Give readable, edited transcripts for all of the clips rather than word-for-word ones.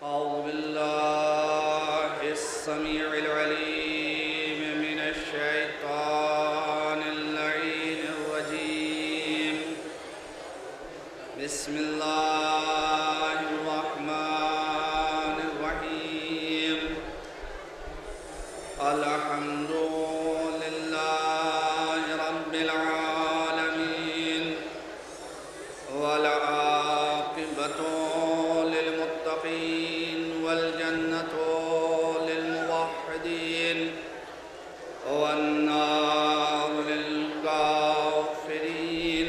أعوذ بالله السميع العليم من الشيطان اللعين الرجيم. بسم الله الرحمن الرحيم. الحمد لله رب العالمين والعاقبة للمتقين والجنة للموحدين والنار للكافرين.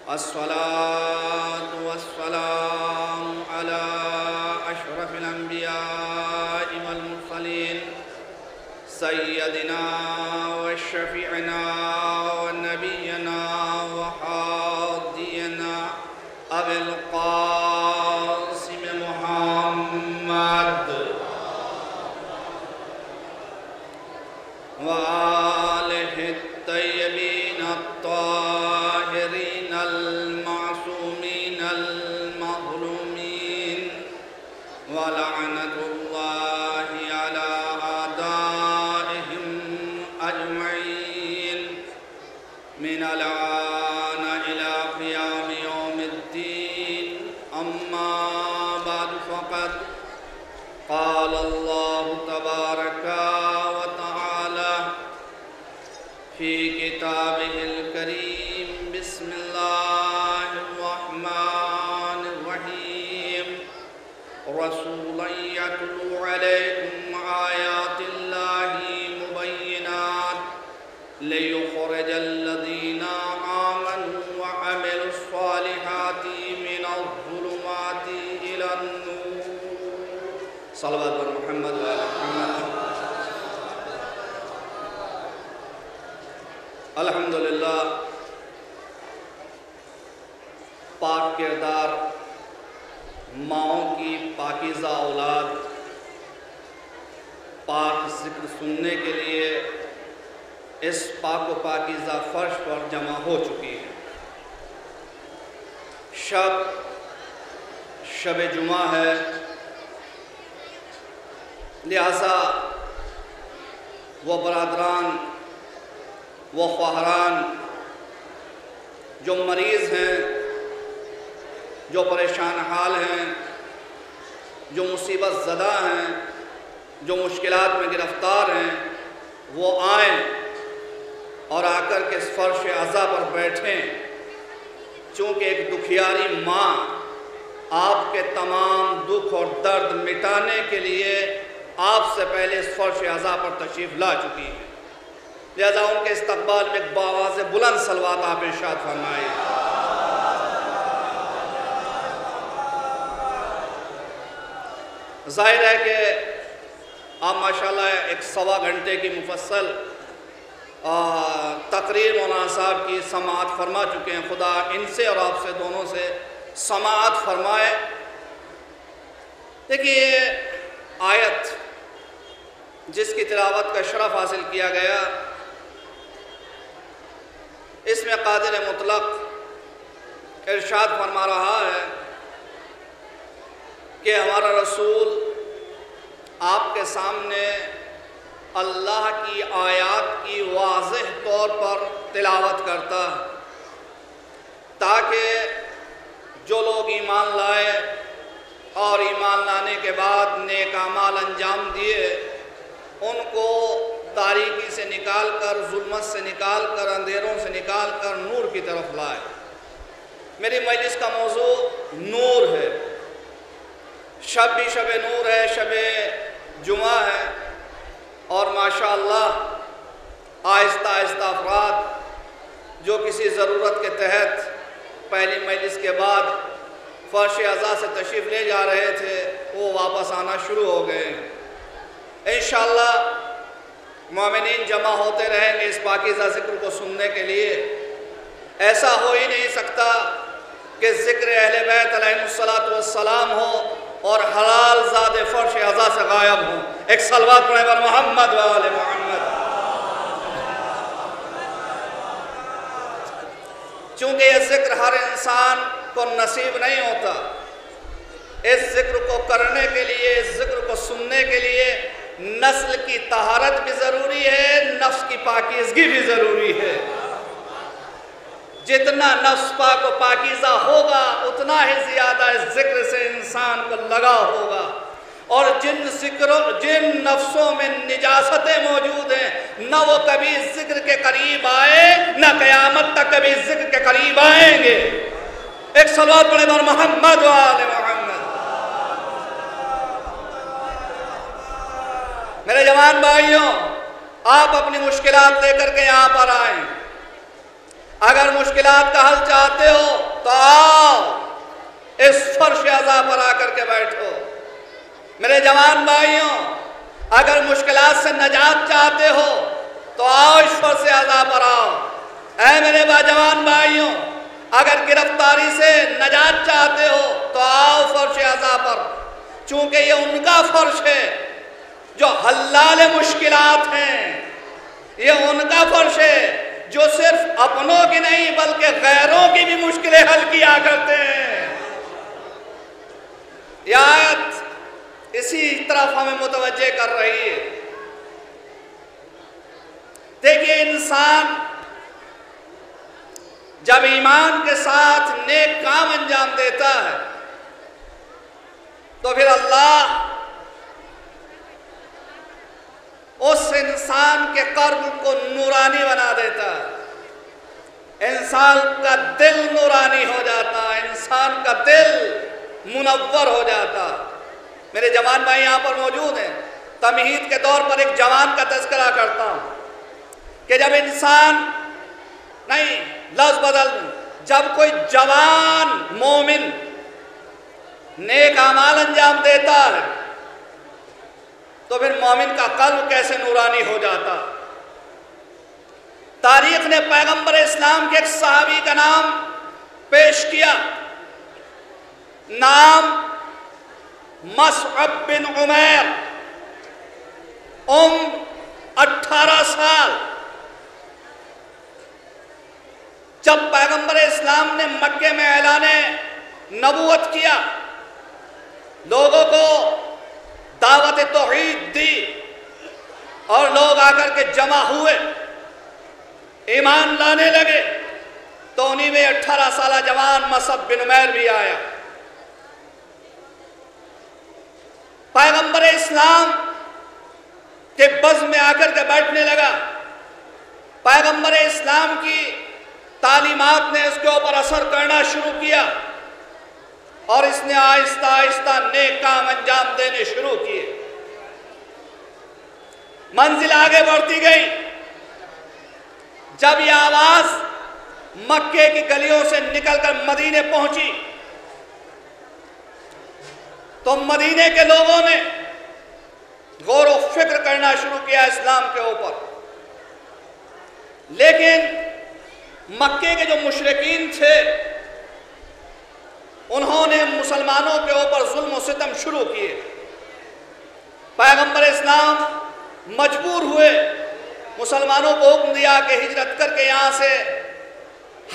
الصلاة والسلام على أشرف الأنبياء والمرسلين سيدنا وشفيعنا ونبينا وحادينا أبي القاسم محمد وآله الطيبين الطاهرين المعصومين المظلومين ولعنة الله على أعدائهم أجمعين من الآن إلى قيام يوم الدين. أما بعد فقد قال الله تبارك وتعالى في كتابه الكريم: بسم الله الرحمن الرحيم. رسولا يتلو عليكم آيات الله مبينات ليخرج الذين آمنوا وعملوا الصالحات من الظلمات إلى النور. صلوات محمد وآل محمد. الحمدللہ پاک کردار ماؤں کی پاکیزہ اولاد پاک ذکر سننے کے لیے اس پاک و پاکیزہ فرش پر جمع ہو چکی ہے. شب جمعہ ہے، لہذا وہ برادران، وہ خواہران جو مریض ہیں، جو پریشان حال ہیں، جو مصیبت زدہ ہیں، جو مشکلات میں گرفتار ہیں، وہ آئیں اور آ کر کے اس فرش عزا پر بیٹھیں، چونکہ ایک دکھیاری ماں آپ کے تمام دکھ اور درد مٹانے کے لیے آپ سے پہلے اس فرش عزا پر تشریف لا چکی ہے. لہذا ان کے استقبال میں ایک بآواز بلند صلوات آپ ارشاد فرمائیں. ظاہر ہے کہ آپ ماشاءاللہ ایک سوا گھنٹے کی مفصل تقریر مولانا صاحب کی سماعت فرما چکے ہیں. خدا ان سے اور آپ سے دونوں سے سماعت فرمائے. دیکھیے یہ آیت جس کی تلاوت کا شرف حاصل کیا گیا، اس میں قادر مطلق ارشاد فرما رہا ہے کہ ہمارا رسول آپ کے سامنے اللہ کی آیات کی واضح طور پر تلاوت کرتا تاکہ جو لوگ ایمان لائے اور ایمان لانے کے بعد نیک اعمال انجام دیے، ان کو تاریکی سے نکال کر، ظلمت سے نکال کر، اندھیروں سے نکال کر نور کی طرف لائے. میری مجلس کا موضوع نور ہے. شب بھی شب نور ہے، شب جمعہ ہے، اور ماشاءاللہ آہستہ آہستہ افراد جو کسی ضرورت کے تحت پہلی مجلس کے بعد فرش عزا سے تشریف لے جا رہے تھے، وہ واپس آنا شروع ہو گئے. انشاءاللہ مومنین جمع ہوتے رہیں گے اس پاکیزہ ذکر کو سننے کے لیے. ایسا ہو ہی نہیں سکتا کہ ذکر اہل بیت علیہم السلام ہو اور حلال زاد فرش عزا سے غائب ہوں. ایک صلوات پڑھیں بر محمد و آل محمد. چونکہ یہ ذکر ہر انسان کو نصیب نہیں ہوتا. اس ذکر کو کرنے کے لیے، اس ذکر کو سننے کے لیے نسل کی طہارت بھی ضروری ہے، نفس کی پاکیزگی بھی ضروری ہے۔ جتنا نفس پاک و پاکیزہ ہوگا اتنا ہی زیادہ اس ذکر سے انسان کو لگاؤ ہوگا، اور جن نفسوں میں نجاستیں موجود ہیں نہ وہ کبھی ذکر کے قریب آئے، نہ قیامت تک کبھی ذکر کے قریب آئیں گے۔ ایک صلوات پڑھیں بر محمد و آل محمد۔ میرے جوان بھائیوں، آپ اپنی مشکلات لے کر کے یہاں پر آئیں۔ اگر مشکلات کا حل چاہتے ہو تو آؤ، اس فرش عزا پر آ کر کے بیٹھو۔ میرے جوان بھائیوں، اگر مشکلات سے نجات چاہتے ہو تو آؤ، اس فرش عزا پر آؤ۔ اے میرے جوان بھائیوں، اگر گرفتاری سے نجات چاہتے ہو تو آؤ فرش عزا پر، چونکہ یہ ان کا فرش ہے جو حلال مشکلات ہیں، یہ ان کا فرش ہے جو صرف اپنوں کی نہیں بلکہ غیروں کی بھی مشکلیں حل کیا کرتے ہیں۔ یہ آیت اسی طرف ہمیں متوجہ کر رہی ہے۔ دیکھیے، انسان جب ایمان کے ساتھ نیک کام انجام دیتا ہے تو پھر اللہ اس انسان کے قلب کو نورانی بنا دیتا ہے، انسان کا دل نورانی ہو جاتا ہے، انسان کا دل منور ہو جاتا ہے۔ میرے جوان بھائی یہاں پر موجود ہیں، تمہید کے طور پر ایک جوان کا تذکرہ کرتا ہوں کہ جب انسان نہیں، لفظ بدل، جب کوئی جوان مومن نیک اعمال انجام دیتا ہے تو پھر مومن کا قلب کیسے نورانی ہو جاتا۔ تاریخ نے پیغمبر اسلام کے ایک صحابی کا نام پیش کیا، نام مصعب بن عمیر، عمر 18 سال۔ جب پیغمبر اسلام نے مکے میں اعلان نبوت کیا، لوگوں کو دعوت توحید دی اور لوگ آ کر کے جمع ہوئے، ایمان لانے لگے، تو انہی میں 18 سالہ جوان مصعب بن عمیر بھی آیا۔ پیغمبر اسلام کے بزم میں آ کر کے بیٹھنے لگا۔ پیغمبر اسلام کی تعلیمات نے اس کے اوپر اثر کرنا شروع کیا اور اس نے آہستہ آہستہ نیک کام انجام دینے شروع کیے۔ منزل آگے بڑھتی گئی۔ جب یہ آواز مکے کی گلیوں سے نکل کر مدینے پہنچی تو مدینے کے لوگوں نے غور و فکر کرنا شروع کیا اسلام کے اوپر، لیکن مکے کے جو مشرکین تھے انہوں نے مسلمانوں کے اوپر ظلم و ستم شروع کیے۔ پیغمبر اسلام مجبور ہوئے، مسلمانوں کو حکم دیا کہ ہجرت کر کے یہاں سے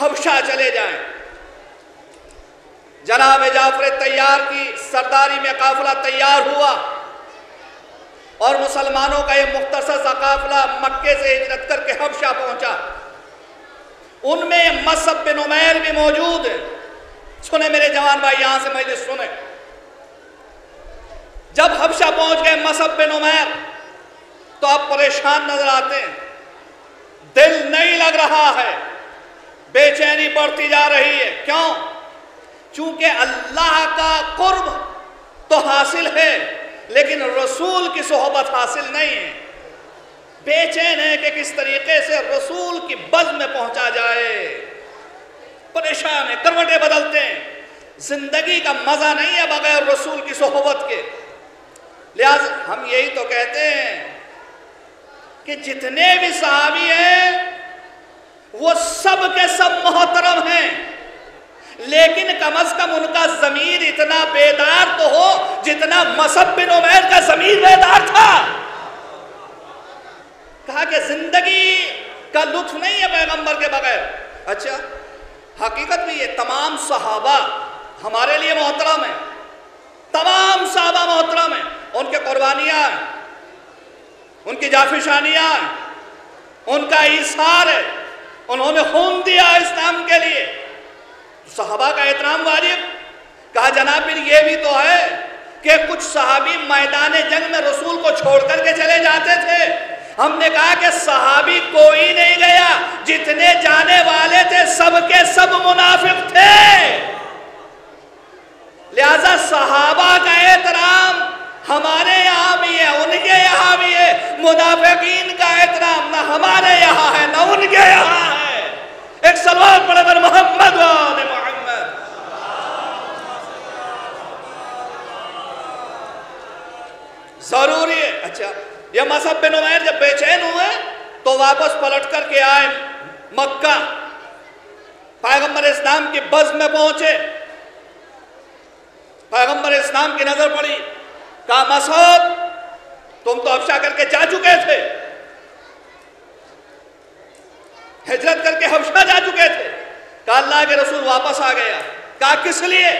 حبشہ چلے جائیں۔ جناب جعفر طیار کی سرداری میں قافلہ تیار ہوا اور مسلمانوں کا یہ مختصر سا قافلہ مکے سے ہجرت کر کے حبشہ پہنچا۔ ان میں مصعب بن عمیر بھی موجود ہے۔ سنیں میرے جوان بھائی، یہاں سے مجلس سنیں۔ جب حبشہ پہنچ گئے مصعب بن عمیر تو اب پریشان نظر آتے ہیں، دل نہیں لگ رہا ہے، بے چینی بڑھتی جا رہی ہے۔ کیوں؟ چونکہ اللہ کا قرب تو حاصل ہے لیکن رسول کی صحبت حاصل نہیں ہے۔ بے چین ہے کہ کس طریقے سے رسول کی بز میں پہنچا جائے، پریشان ہے، کروٹیں بدلتے ہیں، زندگی کا مزہ نہیں ہے بغیر رسول کی صحبت کے۔ لہذا ہم یہی تو کہتے ہیں کہ جتنے بھی صحابی ہیں وہ سب کے سب محترم ہیں، لیکن کم از کم ان کا ضمیر اتنا بیدار تو ہو جتنا مصعب بن عمیر کا ضمیر بیدار تھا۔ کہا کہ زندگی کا لطف نہیں ہے پیغمبر کے بغیر۔ اچھا، حقیقت بھی یہ تمام صحابہ ہمارے لیے محترم ہیں، تمام صحابہ محترم ہیں، ان کے قربانیاں ہیں، ان کی جافشانیاں ہیں، ان کا ایثار ہے، انہوں نے خون دیا اسلام کے لیے، صحابہ کا احترام واجب۔ کہا جناب پھر یہ بھی تو ہے کہ کچھ صحابی میدان جنگ میں رسول کو چھوڑ کر کے چلے جاتے تھے۔ ہم نے کہا کہ صحابی کوئی نہیں گیا، جتنے جانے والے تھے سب کے سب منافق تھے، لہذا صحابہ کا احترام ہمارے یہاں بھی ہے، ان کے یہاں بھی ہے، منافقین کا احترام نہ ہمارے یہاں ہے نہ ان کے یہاں ہے۔ ایک صلوات پڑھے بر محمد و آل محمد۔ ضروری ہے۔ اچھا، یہ مصعب بن عمیر جب بے چین ہوئے تو واپس پلٹ کر کے آئے مکہ، پیغمبر اسلام کی بز میں پہنچے، پیغمبر اسلام کی نظر پڑی، کہا مصعب تم تو حبشہ کر کے جا چکے تھے، ہجرت کر کے حبشہ جا چکے تھے، کہا اللہ کے رسول واپس آ گیا۔ کہا کس لیے؟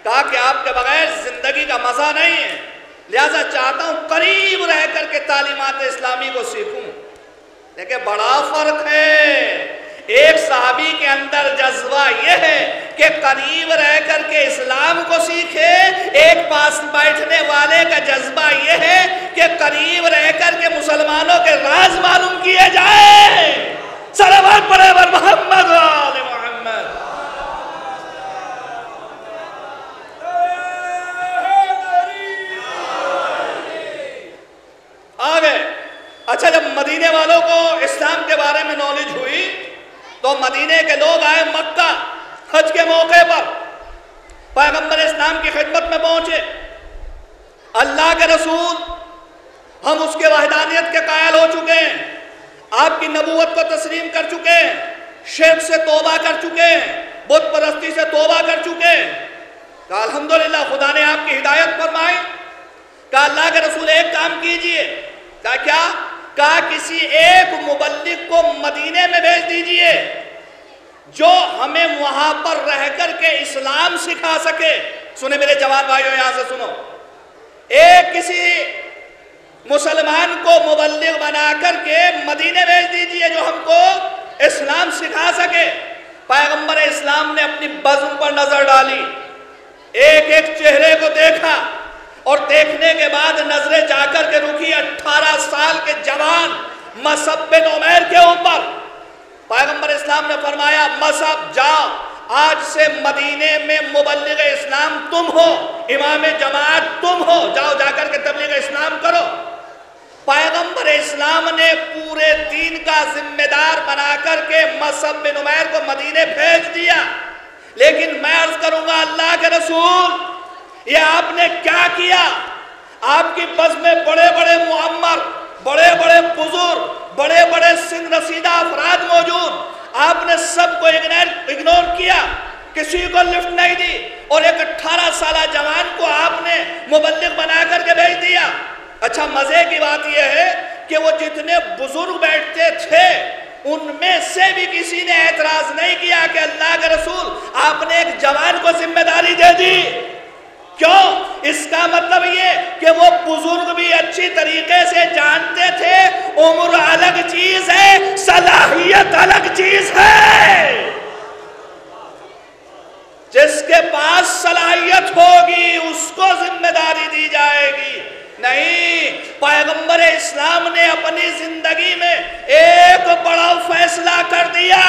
کہا کہ آپ کے بغیر زندگی کا مزہ نہیں ہے، لہذا چاہتا ہوں قریب رہ کر کے تعلیمات اسلامی کو سیکھوں۔ لیکن بڑا فرق ہے، ایک صحابی کے اندر جذبہ یہ ہے کہ قریب رہ کر کے اسلام کو سیکھے، ایک پاس بیٹھنے والے کا جذبہ یہ ہے کہ قریب رہ کر کے مسلمانوں کے راز معلوم کیے جائیں۔ صلوات پڑھے بر محمد و آل محمد۔ آگے اچھا، جب مدینے والوں کو اسلام کے بارے میں نالج ہوئی تو مدینے کے لوگ آئے مکہ، حج کے موقع پر پیغمبر اسلام کی خدمت میں پہنچے۔ اللہ کے رسول، ہم اس کے وحدانیت کے قائل ہو چکے ہیں، آپ کی نبوت کو تسلیم کر چکے ہیں، شرک سے توبہ کر چکے ہیں، بت پرستی سے توبہ کر چکے ہیں۔ کہا الحمدللہ خدا نے آپ کی ہدایت فرمائی۔ کہا اللہ کے رسول ایک کام کیجئے۔ کہا کیا؟ کہا کسی ایک مبلغ کو مدینے میں بھیج دیجئے جو ہمیں وہاں پر رہ کر کے اسلام سکھا سکے۔ سنیں میرے جوان بھائیوں، یہاں سے سنو، ایک کسی مسلمان کو مبلغ بنا کر کے مدینے بھیج دیجئے جو ہم کو اسلام سکھا سکے۔ پیغمبر اسلام نے اپنی بزم پر نظر ڈالی، ایک ایک چہرے کو دیکھا، اور دیکھنے کے بعد نظریں جا کر کے رکی 18 سال کے جوان مصعب بن عمیر کے اوپر۔ پیغمبر اسلام نے فرمایا مصعب جاؤ، آج سے مدینے میں مبلغ اسلام تم ہو، امام جماعت تم ہو، جاؤ جا کر کے تبلیغ اسلام کرو۔ پیغمبر اسلام نے پورے دین کا ذمہ دار بنا کر کے مصعب بن عمیر کو مدینے بھیج دیا۔ لیکن میں عرض کروں گا اللہ کے رسول، یہ آپ نے کیا کیا؟ آپ کی بز میں بڑے بڑے معمر، بڑے بڑے بزرگ، بڑے بڑے سن رسیدہ افراد موجود، آپ نے سب کو اگنور کیا، کسی کو لفٹ نہیں دی، اور ایک 18 سالہ جوان کو آپ نے مبلغ بنا کر کے بھیج دیا۔ اچھا، مزے کی بات یہ ہے کہ وہ جتنے بزرگ بیٹھتے تھے ان میں سے بھی کسی نے اعتراض نہیں کیا کہ اللہ کے رسول آپ نے ایک جوان کو ذمہ داری دے دی۔ کیوں؟ اس کا مطلب یہ کہ وہ بزرگ بھی اچھی طریقے سے جانتے تھے عمر الگ چیز ہے، صلاحیت الگ چیز ہے۔ جس کے پاس صلاحیت ہوگی اس کو ذمہ داری دی جائے گی۔ نہیں، پیغمبر اسلام نے اپنی زندگی میں ایک بڑا فیصلہ کر دیا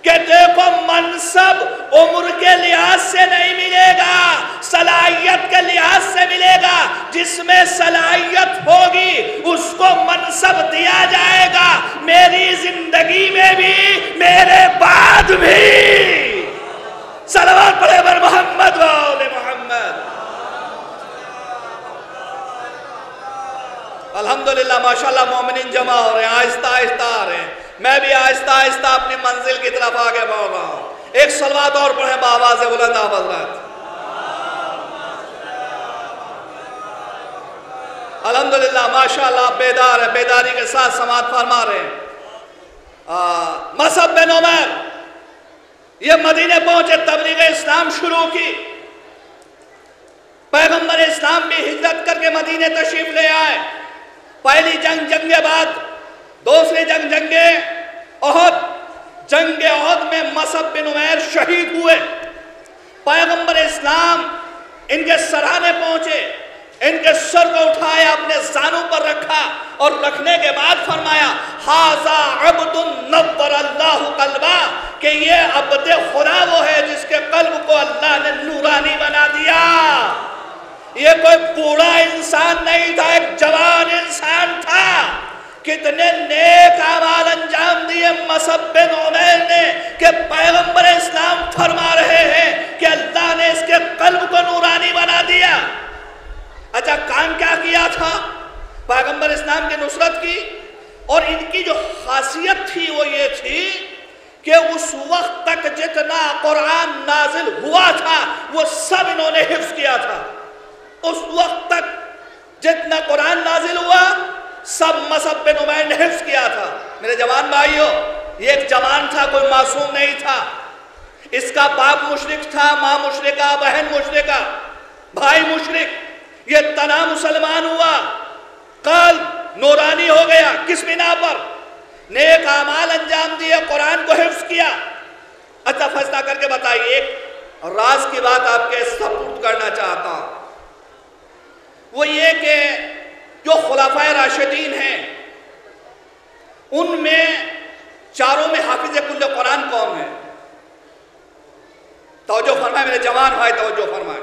کہ دیکھو منصب عمر کے لحاظ سے نہیں ملے گا، صلاحیت کے لحاظ سے ملے گا۔ جس میں صلاحیت ہوگی اس کو منصب دیا جائے گا، میری زندگی میں بھی میرے بعد بھی۔ صلوات پڑھے بر محمد و آل محمد۔ الحمدللہ ماشاءاللہ مومنین جمع ہو رہے ہیں، آہستہ آہستہ آ رہے ہیں، میں بھی آہستہ آہستہ اپنی منزل کی طرف آگے بڑھ رہا ہوں۔ ایک صلوات اور پڑھیں بآواز بلند حضرات۔ الحمدللہ ماشاءاللہ بیدار ہے، بیداری کے ساتھ سماعت فرما رہے ہیں۔ مصعب بن عمیر یہ مدینے پہنچے، تبلیغ اسلام شروع کی۔ پیغمبر اسلام بھی ہجرت کر کے مدینے تشریف لے آئے. پہلی جنگ جنگ بعد، دوسری جنگ احد. جنگ احد میں مصعب بن عمیر شہید ہوئے. پیغمبر اسلام ان کے سرانے پہنچے، ان کے سر کو اٹھایا، اپنے زانوں پر رکھا اور رکھنے کے بعد فرمایا ھذا عبد نور اللہ قلبہ، کہ یہ عبد خدا وہ ہے جس کے قلب کو اللہ نے نورانی بنا دیا. یہ کوئی بوڑھا انسان نہیں تھا، ایک جوان انسان تھا. کتنے نیک اعمال انجام دیے مصعب بن عمیر نے کہ پیغمبر اسلام فرما رہے ہیں کہ اللہ نے اس کے قلب کو نورانی بنا دیا. اچھا کام کیا کیا تھا؟ پیغمبر اسلام کی نصرت کی. اور ان کی جو خاصیت تھی وہ یہ تھی کہ اس وقت تک جتنا قرآن نازل ہوا تھا وہ سب انہوں نے حفظ کیا تھا. اس وقت تک جتنا قرآن نازل ہوا سب مصعب بن عمیر نے حفظ کیا تھا. میرے جوان بھائیوں، یہ ایک جوان تھا، کوئی معصوم نہیں تھا. اس کا باپ مشرک تھا، ماں مشرکہ، بہن مشرکہ، بھائی مشرک. یہ تنہا مسلمان ہوا، قلب نورانی ہو گیا. کس بنا پر؟ نیک اعمال انجام دیے، قرآن کو حفظ کیا. اچھا فیصلہ کر کے بتائیے، ایک راز کی بات آپ کے سپورٹ کرنا چاہتا ہوں. وہ یہ کہ جو خلفائے راشدین ہیں ان میں چاروں میں حافظ کل قرآن کون ہے؟ توجہ فرمائے میرے جوان بھائی، توجہ فرمائے.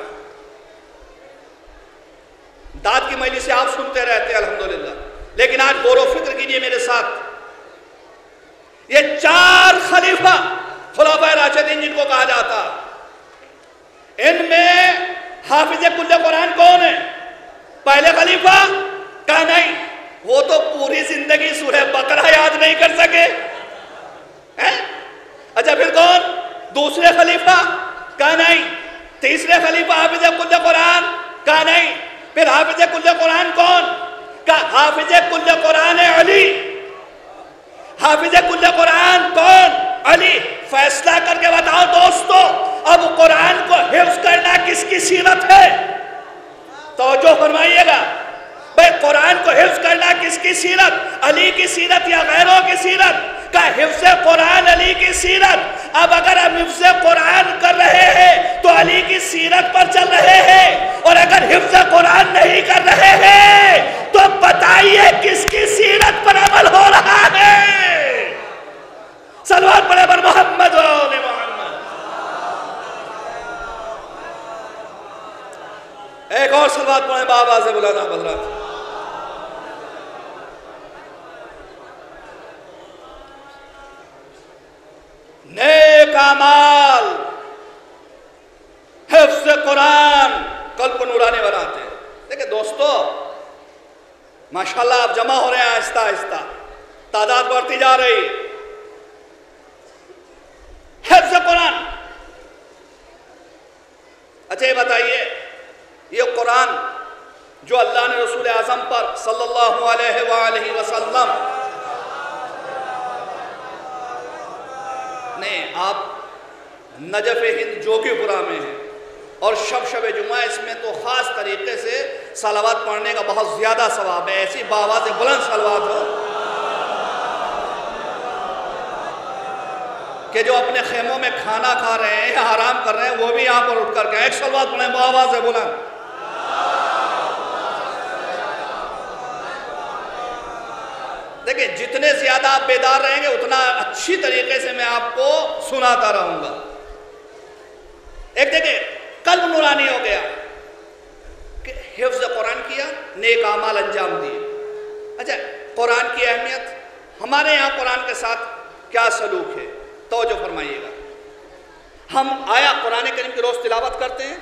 داد کی مجلس سے آپ سنتے رہتے ہیں الحمدللہ، لیکن آج غور و فکر کیجئے میرے ساتھ. یہ چار خلیفہ خلفائے راشدین جن کو کہا جاتا، ان میں حافظ کل قرآن کون ہے؟ پہلے خلیفہ کہا نہیں، وہ تو پوری زندگی سورہ بقرہ یاد نہیں کر سکے. اچھا پھر کون؟ دوسرے خلیفہ کہا نہیں. تیسرے خلیفہ حافظ کل قرآن کہا نہیں. پھر حافظ کل قرآن کون؟ کہا حافظ کل قرآن علی. حافظ کل قرآن کون؟ علی. فیصلہ کر کے بتاؤ دوستو، اب قرآن کو حفظ کرنا کس کی سیرت ہے؟ توجہ فرمائیے گا بھئی، قرآن کو حفظ کرنا کس کی سیرت؟ علی کی سیرت یا غیروں کی سیرت؟ کا حفظ قرآن علی کی سیرت. اب اگر ہم حفظ قرآن کر رہے ہیں تو علی کی سیرت پر چل رہے ہیں، اور اگر حفظ قرآن نہیں کر رہے ہیں تو بتائیے کس کی سیرت پر عمل ہو رہا ہے؟ صلوات پڑھے بر محمد و آل محمد. ایک اور صلوات پڑھیں بآواز بلند حضرات. نیک اعمال حفظ قرآن قلب کو نورانی بناتے ہیں. دیکھیں دوستو، ماشاءاللہ آپ جمع ہو رہے ہیں آہستہ آہستہ، تعداد بڑھتی جا رہی. حفظ قرآن. اچھا یہ بتائیے، یہ قرآن جو اللہ نے رسول اعظم پر صلی اللہ علیہ وآلہ وسلم نے، آپ نجف ہند جوگی پورا میں ہیں اور شب جمعہ، اس میں تو خاص طریقے سے صلوات پڑھنے کا بہت زیادہ ثواب ہے. ایسی بآواز بلند صلوات ہو کہ جو اپنے خیموں میں کھانا کھا رہے ہیں یا آرام کر رہے ہیں وہ بھی یہاں پر اٹھ کر کے ایک صلوات پڑھیں بآواز بلند. دیکھیں جتنے زیادہ آپ بیدار رہیں گے اتنا اچھی طریقے سے میں آپ کو سناتا رہوں گا. ایک دیکھیں قلب نورانی ہو گیا کہ حفظ قرآن کیا، نیک اعمال انجام دیے. اچھا قرآن کی اہمیت، ہمارے یہاں قرآن کے ساتھ کیا سلوک ہے؟ توجہ فرمائیے گا. ہم آیا قرآن کریم کی روز تلاوت کرتے ہیں.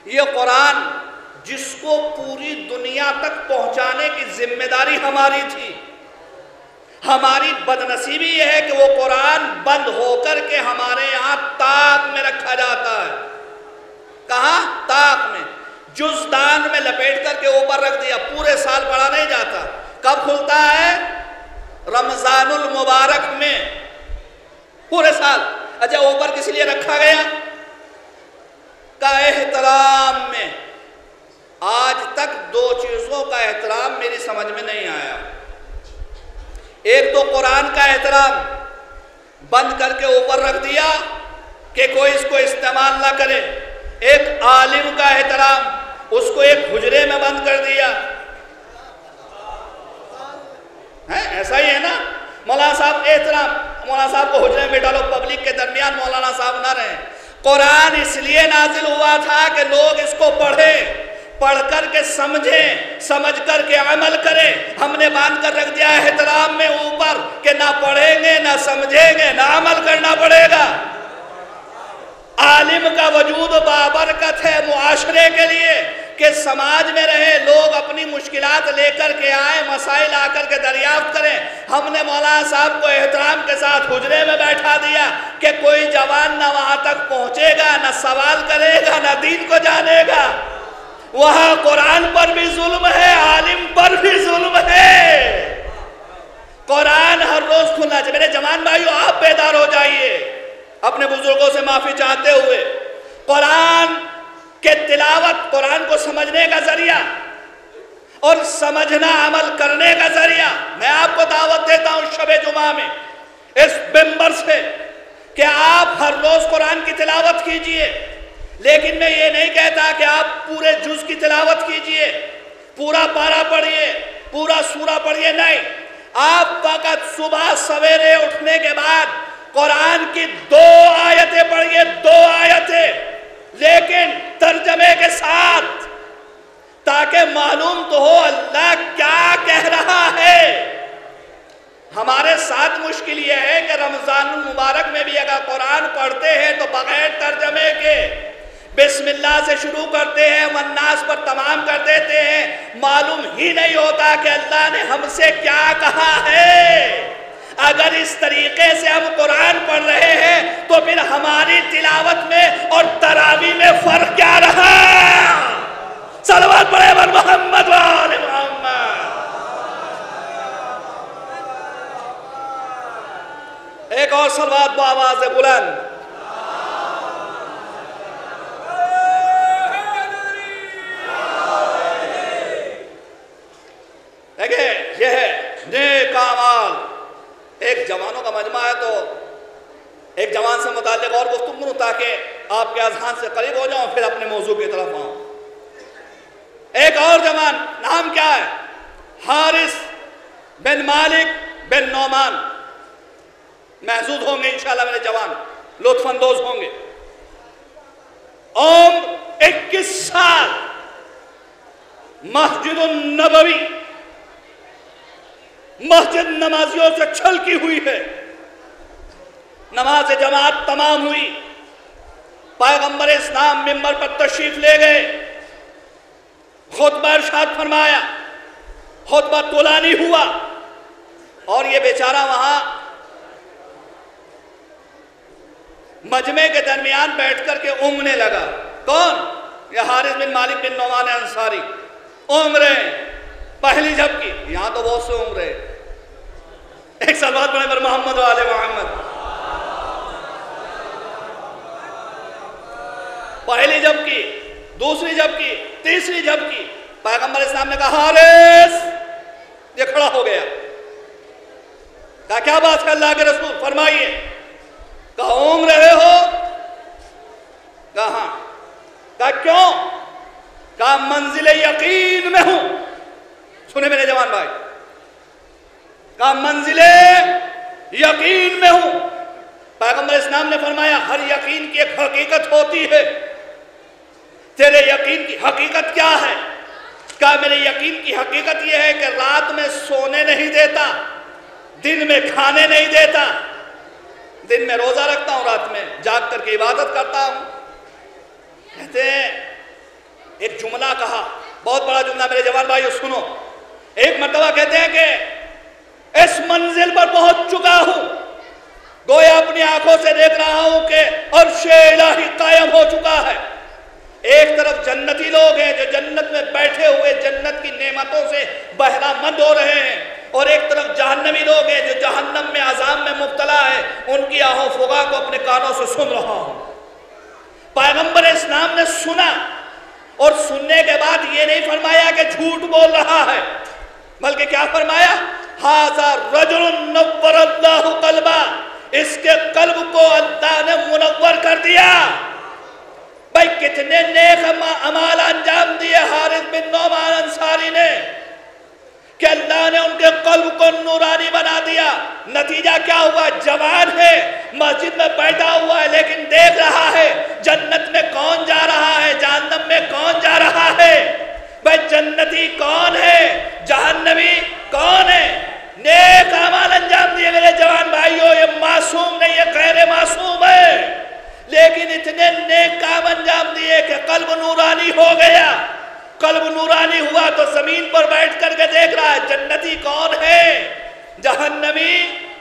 یہ قرآن جس کو پوری دنیا تک پہنچانے کی ذمہ داری ہماری تھی، ہماری بدنصیبی یہ ہے کہ وہ قرآن بند ہو کر کے ہمارے یہاں طاق میں رکھا جاتا ہے. کہاں؟ طاق میں، جزدان میں لپیٹ کر کے اوپر رکھ دیا، پورے سال پڑھا نہیں جاتا. کب کھلتا ہے؟ رمضان المبارک میں، پورے سال. اچھا اوپر کس لیے رکھا گیا؟ کا احترام میں آج تک دو چیزوں کا احترام میری سمجھ میں نہیں آیا۔ ایک تو قرآن کا احترام بند کر کے اوپر رکھ دیا کہ کوئی اس کو استعمال نہ کرے، ایک عالم کا احترام اس کو ایک حجرے میں بند کر دیا ہے، ایسا ہی ہے نا؟ مولانا صاحب احترام، مولانا صاحب کو حجرے میں ڈالو، پبلک کے درمیان مولانا صاحب نہ رہیں۔ قرآن اس لیے نازل ہوا تھا کہ لوگ اس کو پڑھیں، پڑھ کر کے سمجھیں، سمجھ کر کے عمل کریں۔ ہم نے باندھ کر رکھ دیا احترام میں اوپر کہ نہ پڑھیں گے نہ سمجھیں گے نہ عمل کرنا پڑے گا۔ عالم کا وجود بابرکت ہے معاشرے کے لیے کہ سماج میں رہے، لوگ اپنی مشکلات لے کر کے آئیں، مسائل آ کر کے دریافت کریں۔ ہم نے مولانا صاحب کو احترام کے ساتھ حجرے میں بیٹھا دیا کہ کوئی جوان نہ وہاں تک پہنچے گا، نہ سوال کرے گا، نہ دین کو جانے گا۔ وہاں قرآن پر بھی ظلم ہے، عالم پر بھی ظلم ہے۔ قرآن ہر روز کھلنا چاہیے۔ میرے جوان بھائیو، آپ بیدار ہو جائیے اپنے بزرگوں سے معافی چاہتے ہوئے۔ قرآن کے تلاوت، قرآن کو سمجھنے کا ذریعہ اور سمجھنا عمل کرنے کا ذریعہ۔ میں آپ کو دعوت دیتا ہوں شب جمعہ میں اس منبر سے کہ آپ ہر روز قرآن کی تلاوت کیجئے، لیکن میں یہ نہیں کہتا کہ آپ پورے جز کی تلاوت کیجئے، پورا پارہ پڑھئے، پورا سورہ پڑھئے، نہیں۔ آپ فقط صبح سویرے اٹھنے کے بعد قرآن کی 2 آیتیں پڑھئے، 2 آیتیں، لیکن ترجمے کے ساتھ، تاکہ معلوم تو ہو اللہ کیا کہہ رہا ہے۔ ہمارے ساتھ مشکل یہ ہے کہ رمضان المبارک میں بھی اگر قرآن پڑھتے ہیں تو بغیر ترجمے کے بسم اللہ سے شروع کرتے ہیں، والناس پر تمام کر دیتے ہیں، معلوم ہی نہیں ہوتا کہ اللہ نے ہم سے کیا کہا ہے۔ اگر اس طریقے سے ہم قرآن پڑھ رہے ہیں تو پھر ہماری تلاوت میں اور تراویح میں فرق کیا رہا؟ صلوات پڑھیں بر محمد و آل محمد۔ ایک اور صلوات بآواز بلند۔ دیکھیں یہ ہے نیک اعمال۔ ایک جوانوں کا مجمع ہے تو ایک جوان سے متعلق اور گفتگو کروں تاکہ آپ کے اذہان سے قریب ہو جاؤں، پھر اپنے موضوع کی طرف آؤں۔ ایک اور جوان، نام کیا ہے؟ حارث بن مالک بن نعمان۔ محظوظ ہوں گے انشاءاللہ میرے جوان، لطف اندوز ہوں گے۔ عمر 21 سال، مسجد النبوی، مسجد نمازیوں سے چھلکی ہوئی ہے، نماز جماعت تمام ہوئی، پیغمبر اسلام منبر پر تشریف لے گئے، خطبہ ارشاد فرمایا، خطبہ طولانی ہوا، اور یہ بیچارہ وہاں مجمع کے درمیان بیٹھ کر کے اونگنے لگا۔ کون؟ یہ حارث بن مالک بن نعمان انصاری۔ عمریں پہلی جھپکی، یہاں تو بہت سے عمریں۔ ایک صلوات پڑھیں پر محمد و آل محمد۔ پہلی جھپکی، دوسری جھپکی، تیسری جھپکی، پیغمبر اسلام نے کہا حارث، یہ کھڑا ہو گیا۔ کہا کیا بات ہے اللہ کے رسول، فرمائیے۔ کہا اونگ رہے ہو؟ کہا ہاں۔ کہا کیوں؟ کہا منزل یقین میں ہوں۔ سنیں میرے جوان بھائی، کہا منزل یقین میں ہوں۔ پیغمبر اسلام نے فرمایا ہر یقین کی ایک حقیقت ہوتی ہے، تیرے یقین کی حقیقت کیا ہے؟ کہا میرے یقین کی حقیقت یہ ہے کہ رات میں سونے نہیں دیتا، دن میں کھانے نہیں دیتا، دن میں روزہ رکھتا ہوں، رات میں جاگ کر کے عبادت کرتا ہوں۔ کہتے ہیں ایک جملہ کہا، بہت بڑا جملہ میرے جوان بھائیو سنو۔ ایک مرتبہ کہتے ہیں کہ اس منزل پر پہنچ چکا ہوں، گویا اپنی آنکھوں سے دیکھ رہا ہوں کہ عرش الہی قائم ہو چکا ہے۔ ایک طرف جنتی لوگ ہیں جو جنت میں بیٹھے ہوئے جنت کی نعمتوں سے بہرہ مند ہو رہے ہیں، اور ایک طرف جہنمی لوگ ہیں جو جہنم میں عذاب میں مبتلا ہے، ان کی آہو فغاں کو اپنے کانوں سے سن رہا ہوں۔ پیغمبر اسلام نے سنا اور سننے کے بعد یہ نہیں فرمایا کہ جھوٹ بول رہا ہے، بلکہ کیا فرمایا؟ ھذا رجل نور اللہ قلبہ، اس کے قلب کو اللہ نے منور کر دیا۔ بھائی کتنے نیک اعمال انجام دیے حارث بن نعمان انصاری نے کہ اللہ نے ان کے قلب کو نورانی بنا دیا۔ نتیجہ کیا ہوا؟ جوان ہے، مسجد میں بیٹھا ہوا ہے، لیکن دیکھ رہا ہے جنت میں کون جا رہا ہے، جہنم میں کون جا رہا ہے۔ بھائی جنتی کون ہے، جہنمی کون ہے؟ نیک اعمال انجام دیے میرے جوان بھائیوں، یہ معصوم نہیں ہے، غیر معصوم ہے، لیکن اتنے نیک کام انجام دیے کہ قلب نورانی ہو گیا۔ قلب نورانی ہوا تو زمین پر بیٹھ کر کے دیکھ رہا ہے جنتی کون ہے، جہنمی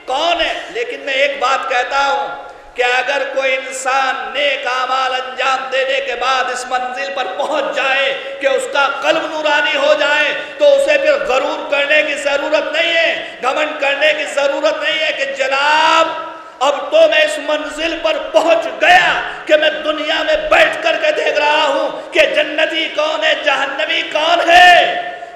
کون ہے۔ لیکن میں ایک بات کہتا ہوں کہ اگر کوئی انسان نیک اعمال انجام دینے کے بعد اس منزل پر پہنچ جائے کہ اس کا قلب نورانی ہو جائے تو اسے پھر غرور کرنے کی ضرورت نہیں ہے، گھمنڈ کرنے کی ضرورت نہیں ہے کہ جناب اب تو میں اس منزل پر پہنچ گیا کہ میں دنیا میں بیٹھ کر کے دیکھ رہا ہوں کہ جنتی کون ہے، جہنمی کون ہے۔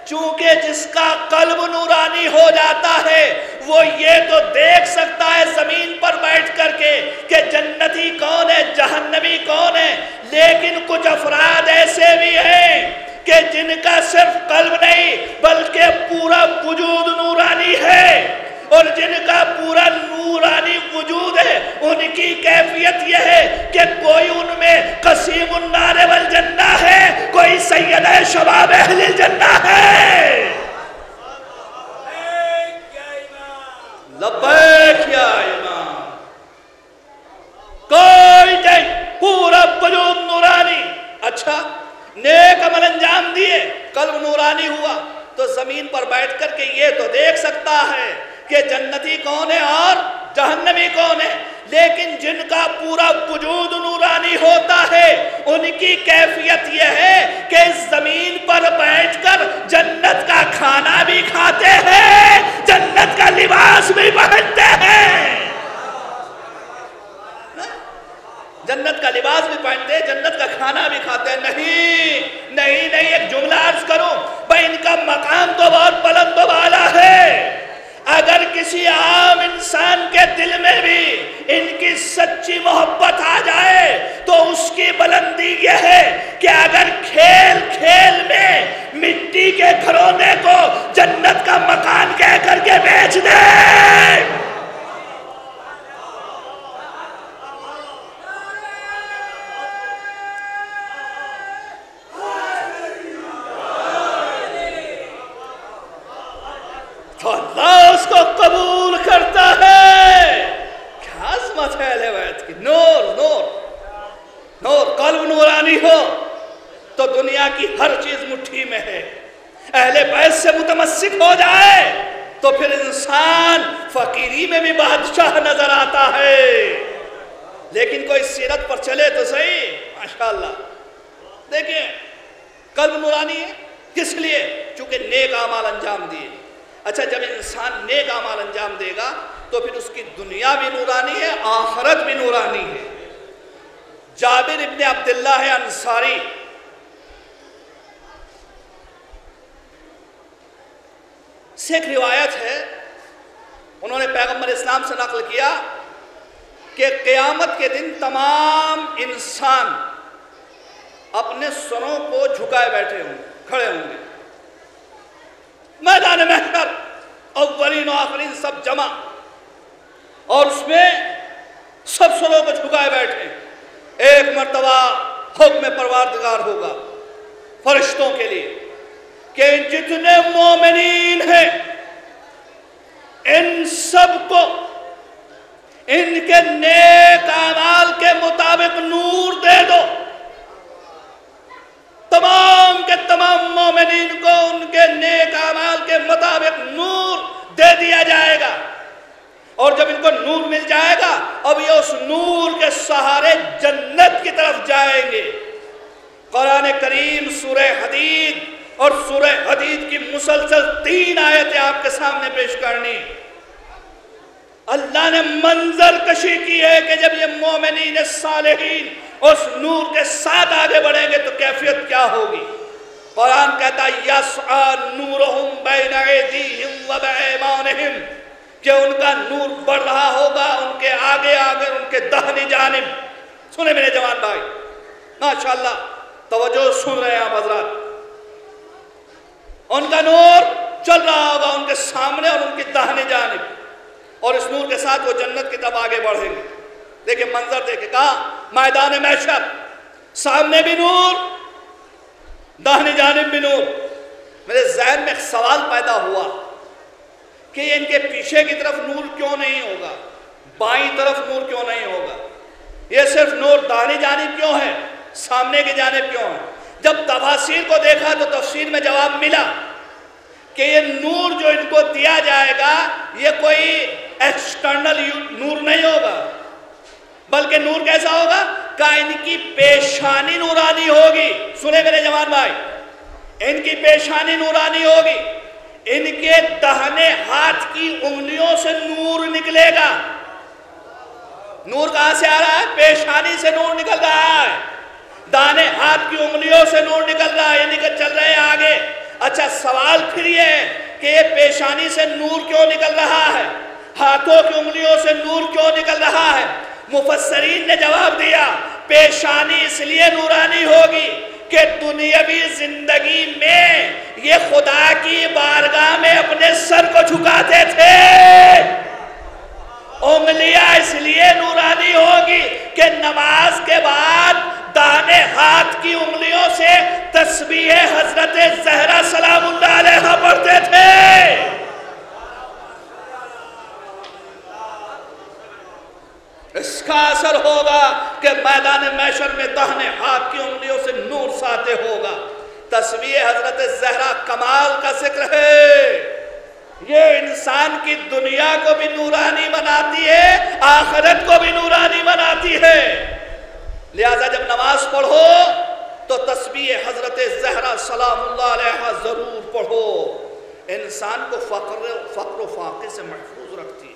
چونکہ جس کا قلب نورانی ہو جاتا ہے وہ یہ تو دیکھ سکتا ہے زمین پر بیٹھ کر کے کہ جنتی کون ہے، جہنمی کون ہے، لیکن کچھ افراد ایسے بھی ہیں کہ جن کا صرف قلب نہیں بلکہ پورا وجود نورانی ہے، اور جن کا پورا نورانی وجود ہے ان کی کیفیت یہ ہے کہ کوئی ان میں قسیم النار والجنہ ہے، کوئی سید شباب اہل الجنہ ہے۔ لبیک یا امام، کوئی نہیں، پورا وجود نورانی۔ اچھا نیک عمل انجام دیے، قلب نورانی ہوا تو زمین پر بیٹھ کر کے یہ تو دیکھ سکتا ہے کہ جنتی کون ہے اور جہنمی کون ہے، لیکن جن کا پورا وجود نورانی ہوتا ہے ان کی کیفیت یہ ہے کہ اس زمین پر بیٹھ کر جنت کا کھانا بھی کھاتے ہیں، جنت کا لباس بھی پہنتے ہیں، جنت کا لباس بھی پہنتے ہیں، جنت کا کھانا بھی کھاتے ہیں۔ نہیں، ایک جملہ عرض کروں، بھائی ان کا مقام تو بہت بلند و بالا ہے۔ اگر کسی عام انسان کے دل میں بھی ان کی سچی محبت آ جائے تو اس کی بلندی یہ ہے کہ اگر کھیل کھیل میں مٹی کے گھرونے کو جنت کا مکان کہہ کر کے بیچ دے۔ تو اللہ اس کو قبول کرتا ہے۔ کیا عظمت ہے اہل بیت کی۔ نور قلب نورانی ہو تو دنیا کی ہر چیز مٹھی میں ہے۔ اہل بیت سے متمسک ہو جائے تو پھر انسان فقیری میں بھی بادشاہ نظر آتا ہے۔ لیکن کوئی سیرت پر چلے تو صحیح، ماشاءاللہ دیکھیں قلب نورانی ہے، کس لیے؟ چونکہ نیک اعمال انجام دیے۔ اچھا جب انسان نیک اعمال انجام دے گا تو پھر اس کی دنیا بھی نورانی ہے، آخرت بھی نورانی ہے۔ جابر ابن عبداللہ انصاری سے ایک روایت ہے، انہوں نے پیغمبر اسلام سے نقل کیا کہ قیامت کے دن تمام انسان اپنے سروں کو جھکائے بیٹھے ہوں گے، کھڑے ہوں گے، میدان محشر اولین و آخرین سب جمع، اور اس میں سب سروں کو جھکائے بیٹھے۔ ایک مرتبہ حکم پروردگار ہوگا فرشتوں کے لیے کہ جتنے مومنین ہیں ان سب کو ان کے نیک اعمال کے مطابق نور دے دو۔ تمام کے تمام مومنین کو ان کے نیک اعمال کے مطابق نور دے دیا جائے گا، اور جب ان کو نور مل جائے گا اب یہ اس نور کے سہارے جنت کی طرف جائیں گے۔ قرآن کریم سورہ حدید اور سورہ حدید کی مسلسل 3 آیتیں آپ کے سامنے پیش کرنی۔ اللہ نے منظر کشی کی ہے کہ جب یہ مومنین صالحین اس نور کے ساتھ آگے بڑھیں گے تو کیفیت کیا ہوگی؟ قرآن کہتا ہے یسعی نورہم بین ایدیہم و بایمانہم، کہ ان کا نور بڑھ رہا ہوگا ان کے آگے آگے، ان کے داہنی جانب۔ سنیں میرے جوان بھائی، ماشاءاللہ توجہ سن رہے ہیں آپ حضرات، ان کا نور چل رہا ہوگا ان کے سامنے اور ان کی داہنی جانب، اور اس نور کے ساتھ وہ جنت کی طرف آگے بڑھیں گے۔ دیکھیں منظر دیکھیں، کہاں؟ میدان محشر، سامنے بھی نور، داہنی جانب بھی نور۔ میرے ذہن میں ایک سوال پیدا ہوا کہ ان کے پیچھے کی طرف نور کیوں نہیں ہوگا، بائیں طرف نور کیوں نہیں ہوگا، یہ صرف نور داہنی جانب کیوں ہے، سامنے کی جانب کیوں ہے؟ جب تفاسیر کو دیکھا تو تفسیر میں جواب ملا کہ یہ نور جو ان کو دیا جائے گا یہ کوئی ایکسٹرنل نور نہیں ہوگا، بلکہ نور کیسا ہوگا کہ ان کی پیشانی نورانی ہوگی۔ سنیں میرے جوان بھائی، ان کی پیشانی نورانی ہوگی، ان کے دہنے ہاتھ کی انگلیوں سے نور نکلے گا۔ نور کہاں سے آ رہا ہے؟ پیشانی سے نور نکل رہا ہے، دانے ہاتھ کی انگلیوں سے نور نکل رہا ہے، یہ نکل چل رہے ہیں آگے۔ اچھا سوال پھر یہ ہے کہ یہ پیشانی سے نور کیوں نکل رہا ہے، ہاتھوں کی انگلیوں سے نور کیوں نکل رہا ہے؟ مفسرین نے جواب دیا پیشانی اس لیے نورانی ہوگی کہ دنیاوی زندگی میں یہ خدا کی بارگاہ میں اپنے سر کو جھکاتے تھے، انگلیاں اس لیے نورانی ہوگی کہ نماز کے بعد دانے ہاتھ کی انگلیوں سے تسبیح حضرت زہرا سلام اللہ علیہا پڑھتے تھے۔ اس کا اثر ہوگا کہ میدان محشر میں داہنے ہاتھ کی انگلیوں سے نور ساتے ہوگا۔ تسبیح حضرت زہرا کمال کا ذکر ہے، یہ انسان کی دنیا کو بھی نورانی بناتی ہے، آخرت کو بھی نورانی بناتی ہے۔ لہذا جب نماز پڑھو تو تسبیح حضرت زہرا سلام اللہ علیہا ضرور پڑھو، انسان کو فقر و فاقے سے محفوظ رکھتی ہے،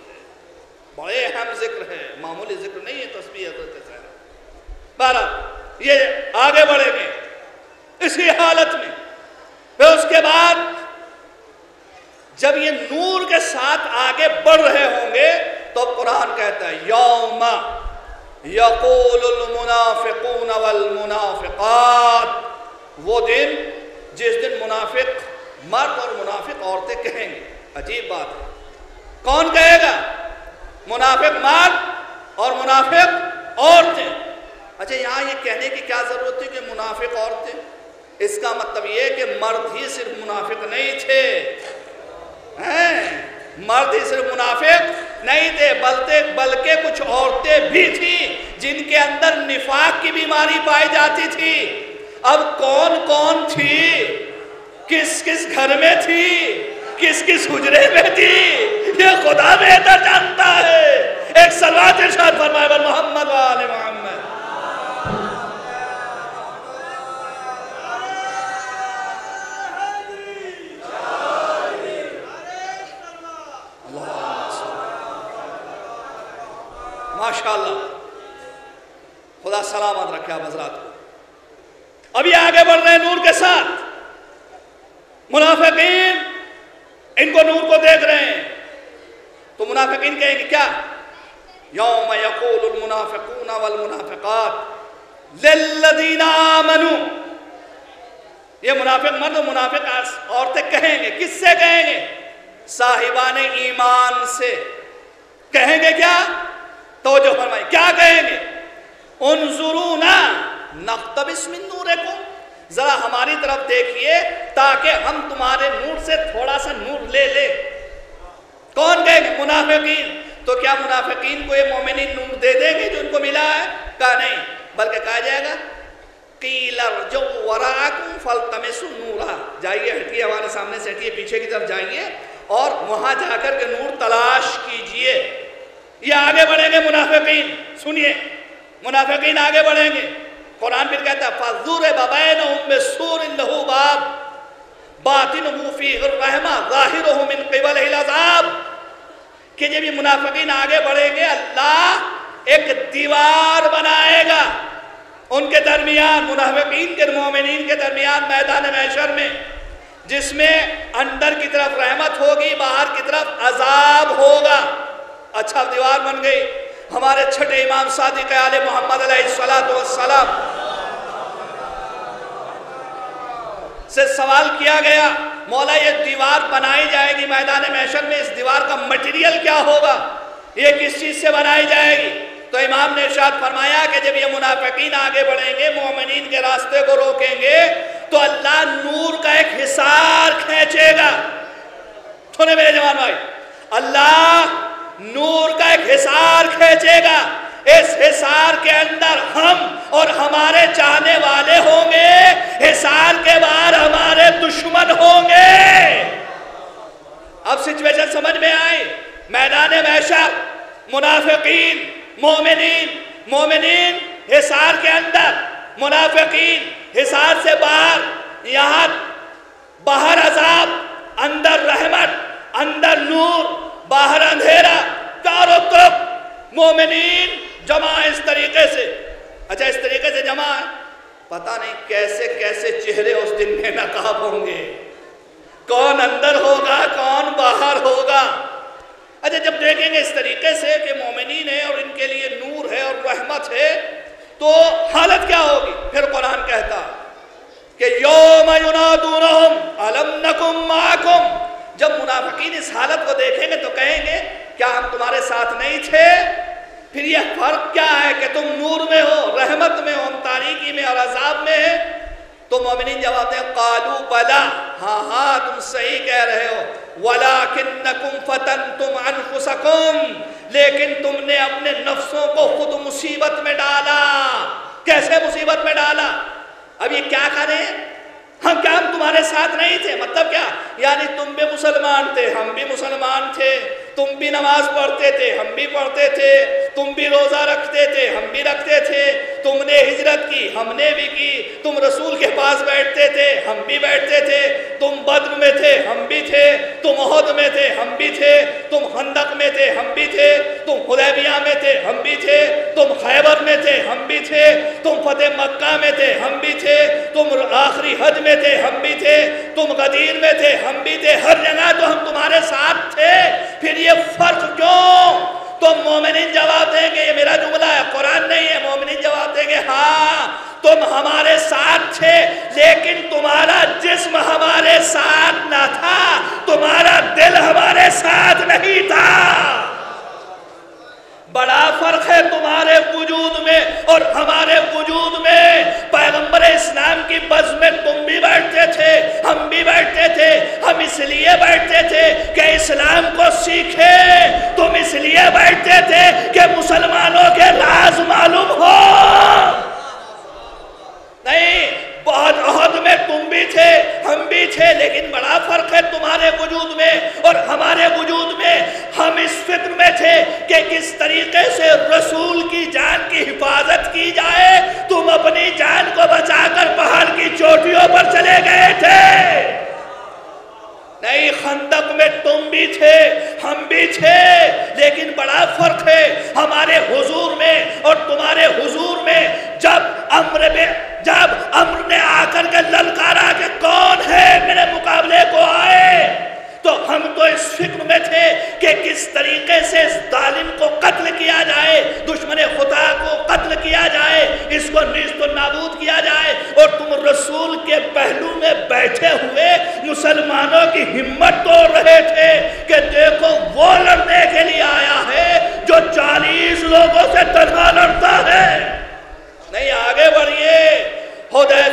بڑے اہم ذکر ہے، معمولی ذکر نہیں ہے تسبیح حضرت زہرا۔ بہرحال یہ آگے بڑھیں گے اسی حالت میں، پھر اس کے بعد جب یہ نور کے ساتھ آگے بڑھ رہے ہوں گے تو قرآن کہتا ہے یوم یقول المنافقون والمنافقات، وہ دن جس دن منافق مرد اور منافق عورتیں کہیں گے۔ عجیب بات ہے، کون کہے گا؟ منافق مرد اور منافق عورتیں۔ اچھا یہاں یہ کہنے کی کیا ضرورت تھی کہ منافق عورتیں؟ اس کا مطلب یہ کہ مرد ہی صرف منافق نہیں تھے، مرد ہی صرف منافق نہیں تھے بلکہ کچھ عورتیں بھی تھیں جن کے اندر نفاق کی بیماری پائی جاتی تھی۔ اب کون کون تھی، کس کس گھر میں تھی، کس کس حجرے میں تھی، یہ خدا بہتر جانتا ہے۔ ایک صلوات ارشاد فرمائے بر محمد و آل محمد۔ ماشاءاللہ، خدا سلامت رکھے آپ حضرات کو۔ ابھی آگے بڑھ رہے ہیں نور کے ساتھ، منافقین ان کو نور کو دیکھ رہے ہیں تو منافقین کہیں گے کیا؟ یوم یقول المنافقون والمنافقات للذین آمنوا، یہ منافق مرد و منافق عورتیں کہیں گے، کس سے کہیں گے؟ صاحبان ایمان سے کہیں گے۔ کیا؟ توجہ فرمائیں، کیا کہیں گے؟ انظرونا نقتبس من نورکم، ذرا ہماری طرف دیکھیے تاکہ ہم تمہارے نور سے تھوڑا سا نور لے لیں۔ کون کہیں گے؟ منافقین۔ تو کیا منافقین کو یہ مومنین نور دے دیں گے جو ان کو ملا ہے؟ کہا نہیں، بلکہ کہا جائے گا قیل ارجعوا وراءکم فالتمسوا نورا، جائیے ہٹیے، ہمارے سامنے سے ہٹیے، پیچھے کی طرف جائیے اور وہاں جا کر کے نور تلاش کیجئے۔ یہ آگے بڑھیں گے منافقین، سنیے منافقین آگے بڑھیں گے۔ قرآن پھر کہتا ہے فَضُرِبَ بَيْنَهُمْ بِسُورٍ لَهُ بَابٌ بَاطِنُهُ فِيهِ الرَّحْمَةُ ظَاهِرُهُ مِنْ قِبَلِهِ الْعَذَابُ، کہ جب یہ منافقین آگے بڑھیں گے اللہ ایک دیوار بنائے گا ان کے درمیان، منافقین کے مومنین کے درمیان میدان محشر میں، جس میں اندر کی طرف رحمت ہوگی، باہر کی طرف عذاب ہوگا۔ اچھا دیوار بن گئی۔ ہمارے چھٹے امام صادق آل محمد علیہ السلام سے سوال کیا گیا، مولا یہ دیوار بنائی جائے گی میدان محشر میں، اس دیوار کا مٹیریل کیا ہوگا، یہ کس چیز سے بنائی جائے گی؟ تو امام نے ارشاد فرمایا کہ جب یہ منافقین آگے بڑھیں گے، مومنین کے راستے کو روکیں گے، تو اللہ نور کا ایک حصار کھینچے گا۔ سنے میرے جوان بھائی، اللہ نور کا ایک حصار کھینچے گا، اس حصار کے اندر ہم اور ہمارے چاہنے والے ہوں گے، حصار کے باہر ہمارے دشمن ہوں گے۔ اب سچویشن سمجھ میں آئی، میدان محشر منافقین مومنین حصار کے اندر، منافقین حصار سے باہر، یہاں باہر عذاب، اندر رحمت، اندر نور، باہر اندھیرا، چاروں طرف مومنین جمع اس طریقے سے۔ اچھا اس طریقے سے جمع ہے، پتہ نہیں کیسے کیسے چہرے اس دن میں نقاب ہوں گے، کون اندر ہوگا کون باہر ہوگا۔ اچھا جب دیکھیں گے اس طریقے سے کہ مومنین ہے اور ان کے لیے نور ہے اور رحمت ہے، تو حالت کیا ہوگی؟ پھر قرآن کہتا کہ یوم ینادونہم الم نکم معکم، جب منافقین اس حالت کو دیکھیں گے تو کہیں گے کیا ہم تمہارے ساتھ نہیں تھے؟ پھر یہ فرق کیا ہے کہ تم نور میں ہو، رحمت میں ہو، ہم تاریکی میں اور عذاب میں ہیں؟ تو مومنین جواب دیں قالوا بلا، ہاں ہاں تم صحیح کہہ رہے ہو، وَلَكِنَّكُمْ فَتَنْتُمْ أَنفُسَكُمْ، لیکن تم نے اپنے نفسوں کو خود مصیبت میں ڈالا۔ کیسے مصیبت میں ڈالا؟ اب یہ کیا کریں؟ ہم تمہارے ساتھ نہیں تھے، مطلب کیا؟ یعنی تم بھی مسلمان تھے، ہم بھی مسلمان تھے، تم بھی نماز پڑھتے تھے، ہم بھی پڑھتے تھے، تم بھی روزہ رکھتے تھے، ہم بھی رکھتے تھے، تم نے ہجرت کی، ہم نے بھی کی، تم رسول کے پاس بیٹھتے تھے، ہم بھی بیٹھتے تھے، تم بدر میں تھے، ہم بھی تھے، تم احد میں تھے، ہم بھی تھے، تم خندق میں تھے، ہم بھی تھے، تم حدیبیہ میں تھے، ہم بھی تھے، تم خیبر میں تھے، ہم بھی تھے، تم فتح مکہ میں تھے، ہم بھی تھے، تم آخری حج میں تھے، ہم بھی تھے، تم غدیر میں تھے، ہم بھی تھے، ہر جگہ تو ہم تمہارے ساتھ تھے، پھر یہ فرق کیوں؟ تو مومنین جواب دیں گے، یہ میرا جملہ ہے، قرآن نہیں ہے، مومنین جواب دیں گے ہاں تم ہمارے ساتھ تھے، لیکن تمہارا جسم ہمارے ساتھ نہ تھا، تمہارا دل ہمارے ساتھ نہیں تھا۔ بڑا فرق ہے تمہارے وجود میں اور ہمارے وجود میں۔ پیغمبر اسلام کی بز میں تم بھی بیٹھتے تھے، ہم بھی بیٹھتے تھے، ہم اس لیے بیٹھتے تھے کہ اسلام کو سیکھیں، تم اس لیے بیٹھتے تھے کہ مسلمانوں کے راز معلوم ہو۔ نہیں، بہت عہد میں تم بھی تھے، ہم بھی تھے، لیکن بڑا فرق ہے تمہارے وجود میں اور ہمارے وجود میں۔ ہم اس فکر میں تھے کہ کس طریقے سے رسول کی جان کی حفاظت کی جائے، تم اپنی جان کو بچا کر پہاڑ کی چوٹیوں پر چلے گئے تھے۔ نہیں، خندق میں تم بھی تھے، ہم بھی تھے، لیکن بڑا فرق ہے ہمارے حضور میں اور تمہارے حضور میں۔ جب امر نے آ کر کے للکارا کہ کون ہے میرے مقابلے کو آئے، تو ہم تو اس فکر میں تھے کہ کس طریقے سے اس ظالم کو قتل کیا جائے، دشمن خدا کو قتل کیا جائے، اس کو نیست و نابود کیا جائے، اور تم رسول کے پہلو میں بیٹھے ہوئے مسلمانوں کی ہمت توڑ رہے تھے کہ دیکھو وہ لڑنے کے لیے آیا ہے جو 40 لوگوں سے تنہا لڑتا ہے۔ نہیں، آگے بڑھئے۔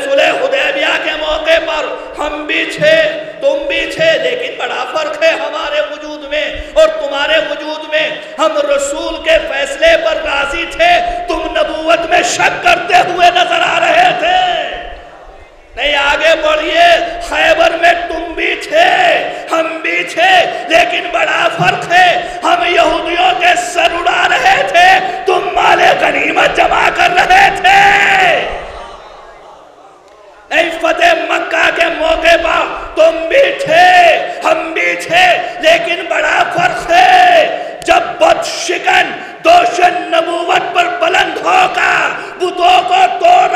صلح حدیبیہ کے موقع پر ہم بھی تھے، تم بھی تھے، لیکن بڑا فرق ہے ہمارے وجود میں اور تمہارے وجود میں۔ ہم رسول کے فیصلے پر راضی تھے، تم نبوت میں شک کرتے ہوئے نظر آ رہے تھے۔ نہیں، آگے بڑھئے۔ خیبر میں تم بھی تھے، ہم بھی تھے، لیکن بڑا فرق ہے، ہم یہودیوں کے سر اڑا رہے تھے، تم مال غنیمت جمع کر رہے تھے۔ نہیں، فتح مکہ کے موقع پر تم بھی تھے، ہم بھی تھے، لیکن بڑا فرق ہے۔ جب بت شکن دوشن نبوت پر بلند ہو کر بتوں کو توڑ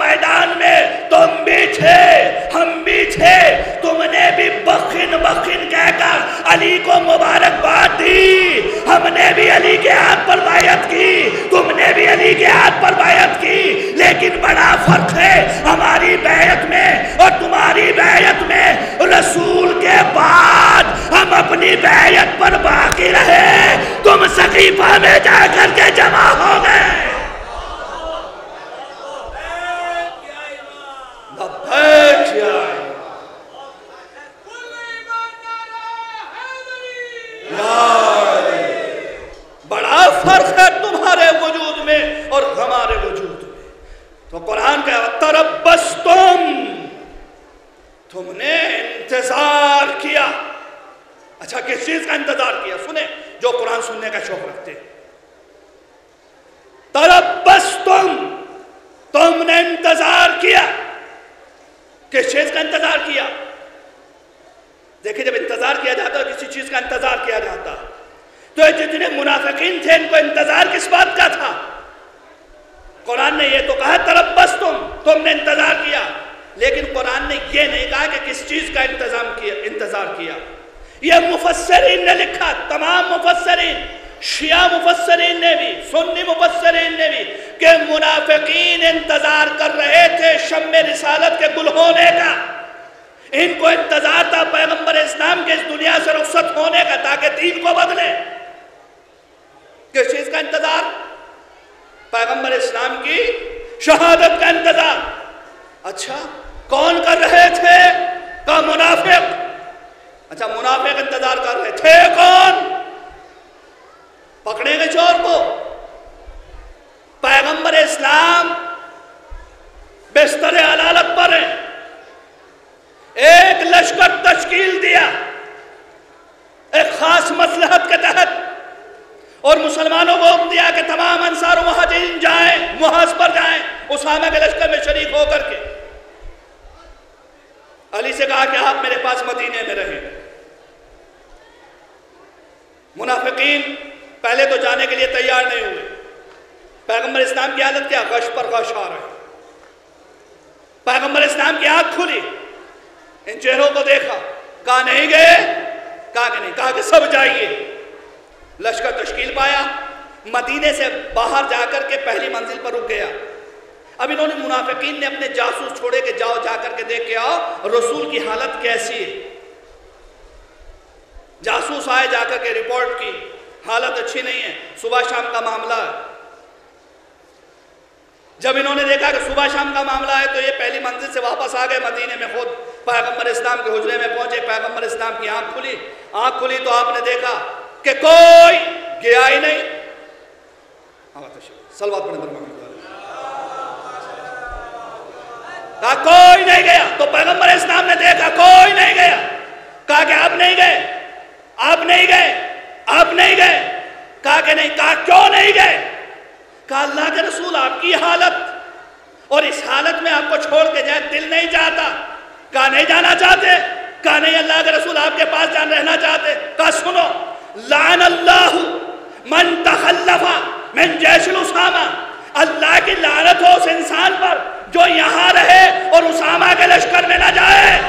میدان میں تم بھی تھے، ہم بھی تھے، تم نے بھی بخن بخن کہہ کر علی کو مبارکباد دی، ہم نے بھی علی کے ہاتھ پر بیعت کی، تم نے بھی علی کے ہاتھ پر بیعت کی، لیکن بڑا فرق ہے ہماری بیعت میں اور تمہاری بیعت میں، رسول کے بعد ہم اپنی بیعت پر باقی رہے، تم سقیفہ میں جا کر کے جمع ہو گئے۔ بڑا فرق ہے تمہارے وجود میں اور ہمارے وجود میں۔ تو قرآن کا تربصتم، تم نے انتظار کیا۔ اچھا کس چیز کا انتظار کیا؟ سنیں جو قرآن سننے کا شوق رکھتے ہیں۔ تربصتم، تم نے انتظار کیا۔ کس چیز کا انتظار کیا؟ دیکھیں جب انتظار کیا جاتا ہے کسی چیز کا انتظار کیا جاتا ہے تو جتنے منافقین تھے ان کو انتظار کس بات کا تھا؟ قرآن نے یہ تو کہا تربصتم، تم نے انتظار کیا، لیکن قرآن نے یہ نہیں کہا کہ کس چیز کا انتظار کیا۔ یہ مفسرین نے لکھا، تمام مفسرین، شیعہ مفسرین نے بھی، سنی مفسرین نے بھی، کہ منافقین انتظار کر رہے تھے شمع رسالت کے گل ہونے کا، ان کو انتظار تھا پیغمبر اسلام کے اس دنیا سے رخصت ہونے کا تاکہ دین کو بدلے۔ کس چیز کا انتظار؟ پیغمبر اسلام کی شہادت کا انتظار۔ اچھا کون کر رہے تھے؟ کہ منافق۔ اچھا منافق انتظار کر رہے تھے، کون؟ پکڑیں گے چور کو۔ پیغمبر اسلام بستر علالت پر ہیں، ایک لشکر تشکیل دیا ایک خاص مصلحت کے تحت، اور مسلمانوں کو حکم دیا کہ تمام انصار و مہاجرین جائیں، محاذ پر جائیں اسامہ کے لشکر میں شریک ہو کر کے۔ علی سے کہا کہ آپ میرے پاس مدینے میں رہیں۔ منافقین پہلے تو جانے کے لیے تیار نہیں ہوئے۔ پیغمبر اسلام کی حالت کیا؟ غش پر غش آ رہے۔ پیغمبر اسلام کی آنکھ کھلی، ان چہروں کو دیکھا، کہا نہیں گئے؟ کہا کہ نہیں، کہا کہ سب جائیے۔ لشکر تشکیل پایا، مدینے سے باہر جا کر کے پہلی منزل پر رک گیا۔ اب انہوں نے منافقین نے اپنے جاسوس چھوڑے کہ جاؤ جا کر کے دیکھ کے آؤ رسول کی حالت کیسی ہے۔ جاسوس آئے، جا کر کے رپورٹ کی، حالت اچھی نہیں ہے، صبح شام کا معاملہ ہے۔ جب انہوں نے دیکھا کہ صبح شام کا معاملہ ہے تو یہ پہلی منزل سے واپس آ گئے مدینے میں، خود پیغمبر اسلام کے حجرے میں پہنچے۔ پیغمبر اسلام کی آنکھ کھلی تو آپ نے دیکھا کہ کوئی گیا ہی نہیں۔ صلوات پڑھیں محمد، کہا کوئی نہیں گیا۔ تو پیغمبر اسلام نے دیکھا کوئی نہیں گیا، کہا کہ آپ نہیں گئے، آپ نہیں گئے، آپ نہیں گئے۔ کہا کہ نہیں، کہا کیوں نہیں گئے؟ کہا اللہ کے رسول آپ کی حالت اور اس حالت میں آپ کو چھوڑ کے جائے دل نہیں چاہتا۔ کہا نہیں جانا چاہتے؟ کہا نہیں اللہ کے رسول آپ کے پاس جان رہنا چاہتے۔ کہا سنو، لعن اللہ من تخلف من جیش الاسامہ، اللہ کی لعنت ہو اس انسان پر جو یہاں رہے اور اسامہ کے لشکر میں نہ جائے۔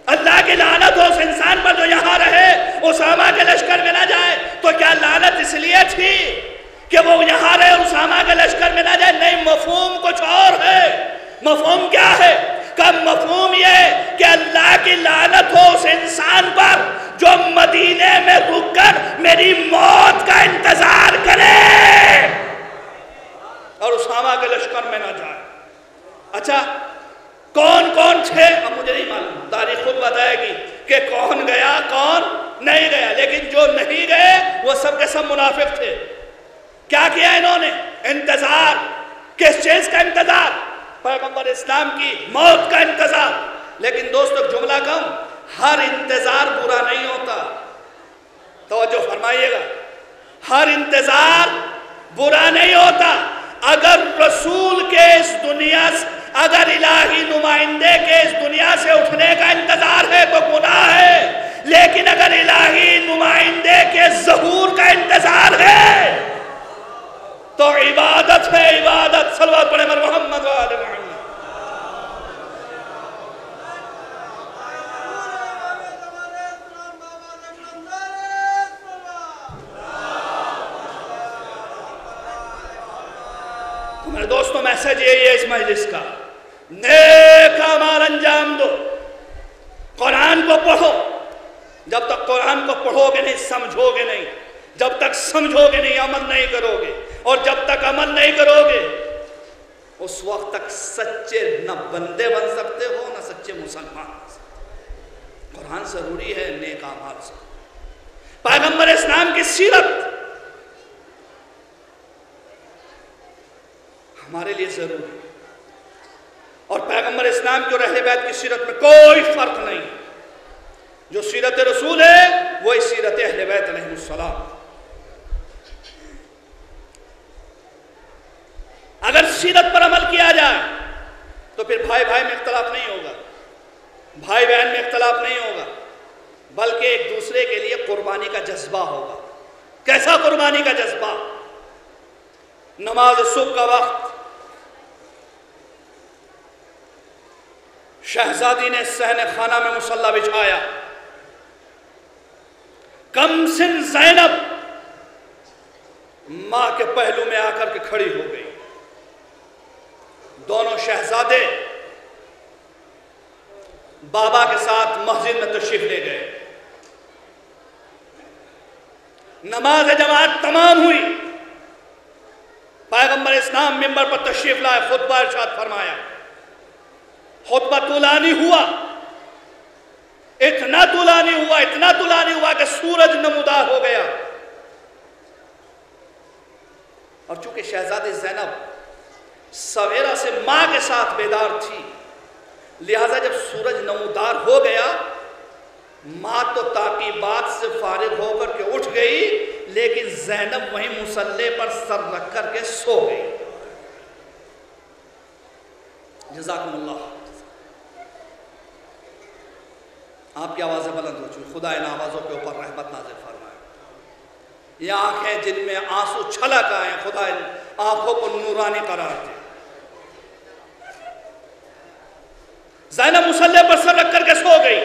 اللہ کی لعنت ہو اس انسان پر جو یہاں رہے اسامہ کے لشکر میں نہ جائے۔ تو کیا لعنت اس لیے تھی کہ وہ یہاں رہے اور اسامہ کے لشکر میں نہ جائے؟ نہیں، مفہوم کچھ اور ہے۔ مفہوم کیا ہے؟ کہ مفہوم یہ کہ اللہ کی لعنت ہو اس انسان پر جو مدینے میں رک کر میری موت کا انتظار کرے اور اسامہ کے لشکر میں نہ جائے۔ اچھا کون کون تھے؟ اب مجھے نہیں معلوم، تاریخ خود بتائے گی کہ کون گیا کون نہیں گیا، لیکن جو نہیں گئے وہ سب کے سب منافق تھے۔ کیا کیا انہوں نے؟ انتظار۔ کس چیز کا انتظار؟ پیغمبر اسلام کی موت کا انتظار۔ لیکن دوستو جملہ کہوں، ہر انتظار برا نہیں ہوتا، توجہ فرمائیے گا، ہر انتظار برا نہیں ہوتا۔ اگر رسول کے اس دنیا سے، اگر الہی نمائندے کے اس دنیا سے اٹھنے کا انتظار ہے تو گناہ ہے، لیکن اگر الہی نمائندے کے ظہور کا انتظار ہے تو عبادت ہے، عبادت۔ صلوات پڑھیں محمد دوستوں میسج یہی ہے اس مجلس کا، نیک اعمال انجام دو، قرآن کو پڑھو۔ جب تک قرآن کو پڑھو گے نہیں سمجھو گے نہیں، جب تک سمجھو گے نہیں عمل نہیں کرو گے، اور جب تک عمل نہیں کرو گے اس وقت تک سچے نہ بندے بن سکتے ہو نہ سچے مسلمان بن سکتے۔ قرآن ضروری ہے نیک اعمال سے۔ پیغمبر اسلام کی سیرت ہمارے لیے ضروری ہے، اور پیغمبر اسلام کی اور اہل بیت کی سیرت میں کوئی فرق نہیں۔ جو سیرت رسول ہے وہی سیرت اہل بیت علیہ السلام۔ اگر سیرت پر عمل کیا جائے تو پھر بھائی بھائی میں اختلاف نہیں ہوگا، بھائی بہن میں اختلاف نہیں ہوگا، بلکہ ایک دوسرے کے لیے قربانی کا جذبہ ہوگا۔ کیسا قربانی کا جذبہ؟ نماز صبح کا وقت شہزادی نے صحن خانہ میں مصلی بچھایا، کم سن زینب ماں کے پہلو میں آ کر کے کھڑی ہو گئی۔ دونوں شہزادے بابا کے ساتھ مسجد میں تشریف لے گئے، نماز جماعت تمام ہوئی، پیغمبر اسلام منبر پر تشریف لائے، خطبہ ارشاد فرمایا۔ خطبہ طولانی ہوا، اتنا طولانی ہوا کہ سورج نمودار ہو گیا، اور چونکہ شہزادی زینب سویرا سے ماں کے ساتھ بیدار تھی، لہذا جب سورج نمودار ہو گیا ماں تو تعقیبات سے فارغ ہو کر کے اٹھ گئی، لیکن زینب وہیں مصلی پر سر رکھ کر کے سو گئی۔ جزاکم اللہ۔ آپ کی آوازیں بلند ہو چکی، خدا ان آوازوں کے اوپر رحمت نازل فرمائے۔ یہ آنکھیں جن میں آنسو چھلک آئے، خدا ان آنکھوں کو نورانی قرار دے۔ زینب مصلی پر سر رکھ کر کے سو گئی۔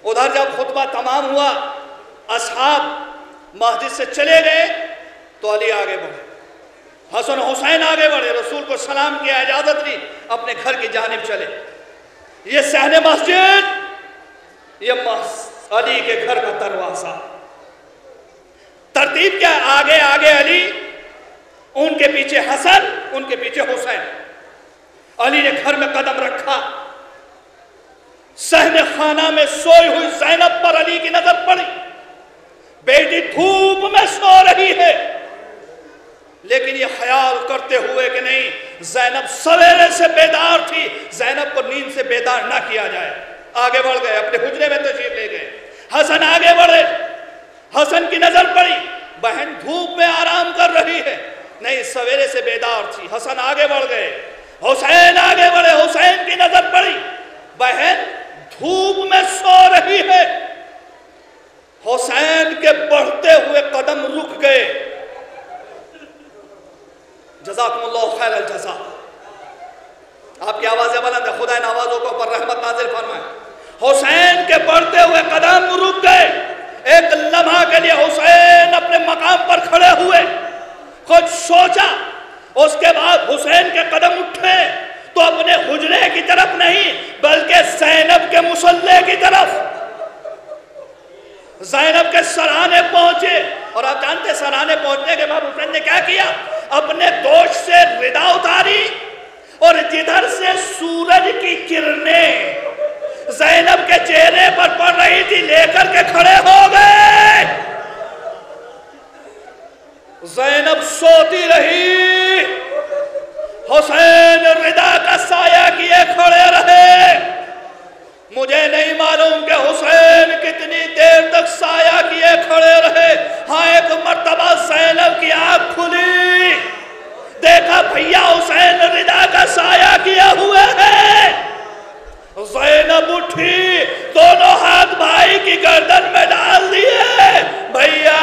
ادھر جب خطبہ تمام ہوا، اصحاب مسجد سے چلے گئے تو علی آگے بڑھے، حسن حسین آگے بڑھے، رسول کو سلام کیا، اجازت لی، اپنے گھر کی جانب چلے۔ یہ صحن مسجد، یہ علی کے گھر کا دروازہ۔ ترتیب کیا؟ آگے آگے علی، ان کے پیچھے حسن، ان کے پیچھے حسین۔ علی نے گھر میں قدم رکھا، صحن خانہ میں سوئی ہوئی زینب پر علی کی نظر پڑی۔ بیٹی دھوپ میں سو رہی ہے، لیکن یہ خیال کرتے ہوئے کہ نہیں زینب سویرے سے بیدار تھی، زینب کو نیند سے بیدار نہ کیا جائے، آگے بڑھ گئے، اپنے حجرے میں تشریف لے گئے۔ حسن آگے بڑھے، حسن کی نظر پڑی، بہن دھوپ میں آرام کر رہی ہے، نہیں سویرے سے بیدار تھی، حسن آگے بڑھ گئے۔ حسین آگے بڑھے، حسین کی نظر پڑی، بہن دھوپ میں سو رہی ہے۔ حسین کے بڑھتے ہوئے قدم رک گئے۔ جزاکم اللہ خیر الجزا۔ آپ کی آوازیں بلند ہے، خدا ان آوازوں کو پر رحمت نازل فرمائے۔ حسین کے بڑھتے ہوئے قدم رک گئے۔ ایک لمحہ کے لیے حسین اپنے مقام پر کھڑے ہوئے، کچھ سوچا، اس کے بعد حسین کے قدم اٹھے تو اپنے حجرے کی طرف نہیں بلکہ زینب کے مصلی کی طرف، زینب کے سرانے پہنچے۔ اور آپ جانتے سرانے پہنچنے کے بعد حسین نے کیا کیا؟ اپنے دوش سے ردا اتاری، اور جدھر سے سورج کی کرنیں زینب کے چہرے پر پڑ رہی تھی لے کر کے کھڑے ہو گئے۔ زینب سوتی رہی، حسین ردا کا سایہ کیے کھڑے رہے۔ مجھے نہیں معلوم کہ حسین کتنی دیر تک سایہ کیے کھڑے رہے۔ ہاں ایک مرتبہ زینب کی آنکھ کھلی، دیکھا بھیا حسین ردا کا سایہ کیا ہوئے ہے۔ زینب اٹھی، دونوں ہاتھ بھائی کی گردن میں ڈال دیے، بھیا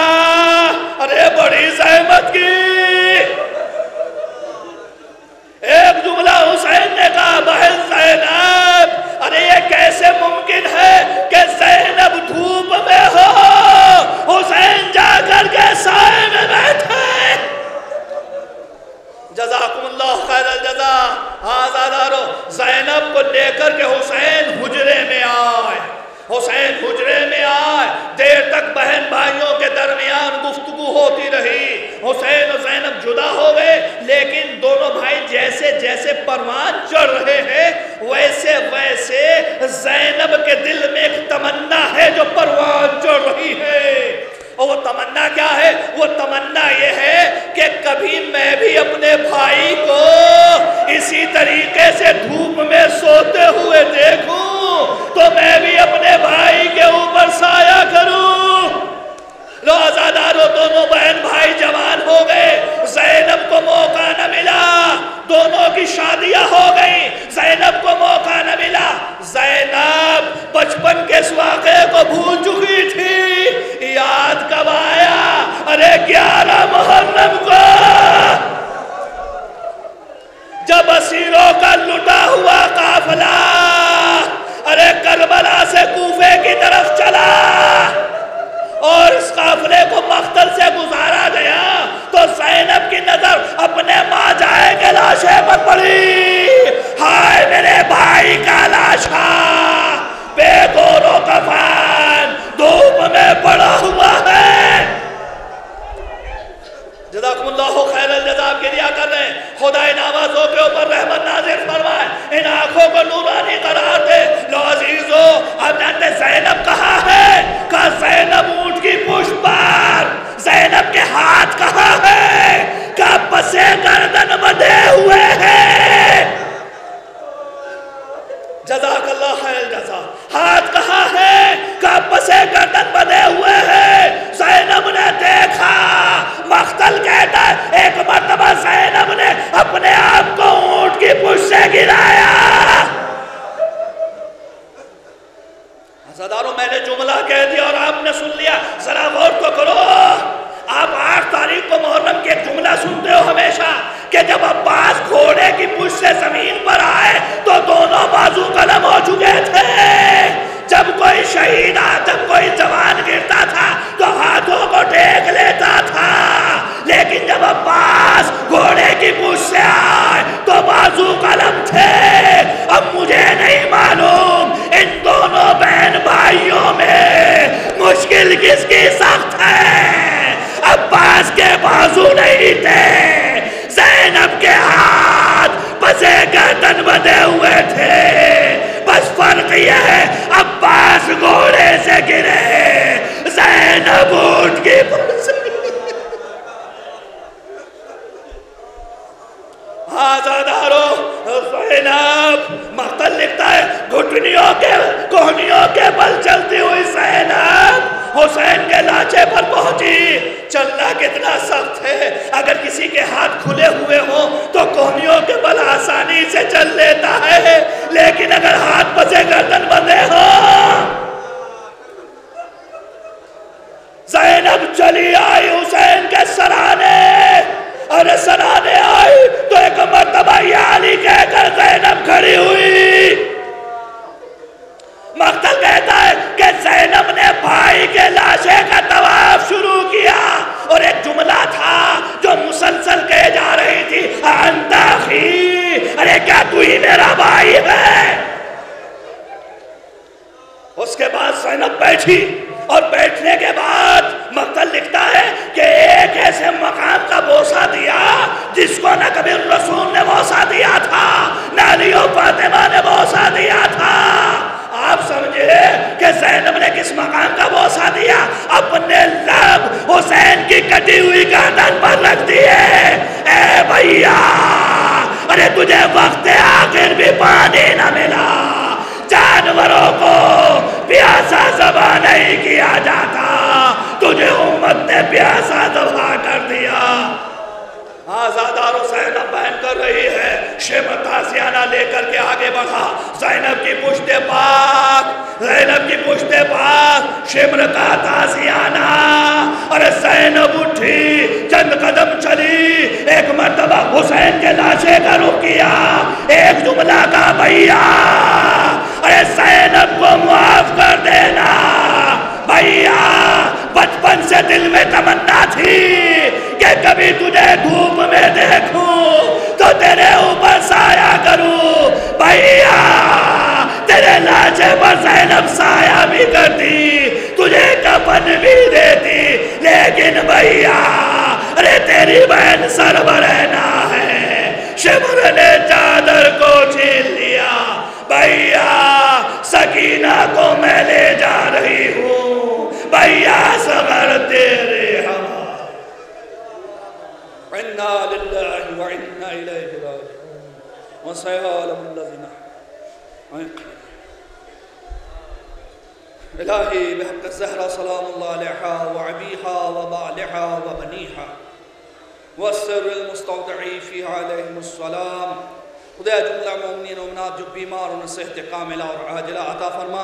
ارے بڑی زحمت کی۔ ایک جملہ حسین نے کہا، بہن زینب ارے یہ کیسے ممکن ہے کہ زینب دھوپ میں ہو، حسین جا کر کے سائے میں بیٹھے۔ جزاکم اللہ حسین حجرے میں آئے، دیر تک بہن بھائیوں کے درمیان گفتگو ہوتی رہی۔ حسین و زینب جدا ہو گئے، لیکن دونوں بھائی جیسے جیسے پروان چڑھ رہے ہیں ویسے ویسے زینب کے دل میں ایک تمنا ہے جو پروان چڑھ رہی ہے۔ اور وہ تمنا کیا ہے؟ وہ تمنا یہ ہے کہ کبھی میں بھی اپنے بھائی کو اسی طریقے سے دھوپ میں سوتے ہوئے دیکھوں تو میں بھی اپنے بھائی کے اوپر سایہ کروں۔ لو آزادارو، دونوں بہن بھائی جوان ہو گئے، زینب کو موقع نہ ملا، دونوں کی شادیاں ہو گئیں، زینب کو موقع نہ ملا۔ زینب بچپن کے اس واقعے کو بھول چکی تھی، یاد کب آیا؟ ارے 11 محرم کو جب اسیروں کا لٹا ہوا قافلہ ارے کربلا سے کوفے کی طرف چلا اور اس قافلے کو مقتل سے گزارا گیا تو زینب کی نظر اپنے ماں جائے کے لاشے پر پڑی۔ ہائے میرے بھائی کا لاشا بے گور و کفن دھوپ میں پڑا ہوا ہے۔ جزاکم اللہ خیر الجزا کے لیا کر رہے ہیں، خدا ان آوازوں کے اوپر رحمت نازل فرمائے، ان آنکھوں کو نورانی قرار دے۔ لو عزیزو، اب جانتے زینب کہاں ہے؟ کہا زینب اونٹ کی پشت پر، زینب کے ہاتھ کہاں ہے؟ کہا پسے گردن بدھے ہوئے ہیں۔ جزاک اللہ خیر الجزا۔ ہاتھ کہاں ہے؟ کہا پسے گردن بدھے ہوئے ہیں۔ زینب نے دیکھا، مقتل کہتا ہے ایک مرتبہ زینب نے اپنے آپ کو اونٹ کی پشت سے گرایا۔ عزاداروں، میں نے جملہ کہہ دیا اور آپ نے سن لیا، ذرا غور تو کرو۔ آپ 8 تاریخ کو محرم کی ایک جملہ سنتے ہو ہمیشہ کہ جب عباس گھوڑے کی پشت سے زمین پر آئے تو دونوں بازو قلم ہو چکے تھے۔ جب کوئی شہید جب کوئی جوان گرتا تھا تو ہاتھوں کو ٹیک لیتا تھا، لیکن جب عباس گھوڑے کی پشت سے آئے تو بازو قلم تھے۔ اب مجھے نہیں معلوم ان دونوں بہن بھائیوں میں مشکل کس کی سخت ہے۔ عباس کے بازو نہیں تھے، زینب کے ہاتھ پسے گردن بدھے ہوئے تھے، بس فرق یہ ہے عباس گھوڑے سے گرے، زینب اونٹ کی پشت سے۔ آزادارو، زینب مقتل لکھتا ہے گھٹنیوں کے کوہنیوں کے بل چلتی ہوئی زینب حسین کے لاشے پر پہنچی۔ چلنا کتنا سخت ہے، اگر کسی کے ہاتھ کھلے ہوئے ہوں تو کوہنیوں کے بل آسانی سے چل لیتا ہے، لیکن اگر ہاتھ پسے گردن بندھے ہوں۔ زینب چلی آئی حسین کے سرانے، اور سرانے آئی تو ایک مرتبہ یا علی کہہ کر زینب کھڑی ہوئی۔ مقتل کہتا ہے کہ زینب نے بھائی کے لاشے کا طواف شروع کیا اور ایک جملہ تھا جو مسلسل کہے جا رہی تھی، انت اخی، ارے کیا تو ہی میرا بھائی ہے؟ اس کے بعد زینب بیٹھی اور بیٹھنے کے بعد مقتل لکھتا ہے کہ ایک ایسے مقام کا بوسہ دیا جس کو نہ کبھی رسول نے بوسہ دیا تھا، نہ علی و فاطمہ نے بوسہ دیا تھا۔ آپ سمجھے کہ زینب نے کس مقام کا بوسہ دیا؟ اپنے لب حسین کی کٹی ہوئی گردن پر رکھ دیے۔ اے بھیا، ارے تجھے وقت آخر بھی پانی نہ ملا، جانوروں کو پیاسا ذبح نہیں کیا جاتا، تجھے امت نے پیاسا ذبح کر دیا۔ آزادار حسین بہن کر رہی ہے، شمر تازیانہ لے کر کے آگے بڑھا، زینب کی پشت پاک، زینب کی پشت پاک، شمر کا تازیانہ، اور زینب اٹھی، چند قدم چلی، ایک مرتبہ حسین کے لاشے کا رخ کیا، ایک جملہ کا بھیا، ارے زینب کو معاف کر دینا بھیا، بچپن سے دل میں تمنا تھی کہ کبھی تجھے دھوپ میں دیکھوں تو تیرے اوپر سایہ کروں، بھیا تیرے لاشے پر زینب سایہ بھی وإنا إليه راجعون وسيعلم الذين إلهي بحق الزهرة سلام الله عليها وعبيها وبالها وبنيها والسر المستودع فيها عليهم السلام. خدا جملہ مومنین و مومنات جو بیمار انہیں صحت کاملہ اور عاجلہ عطا فرما،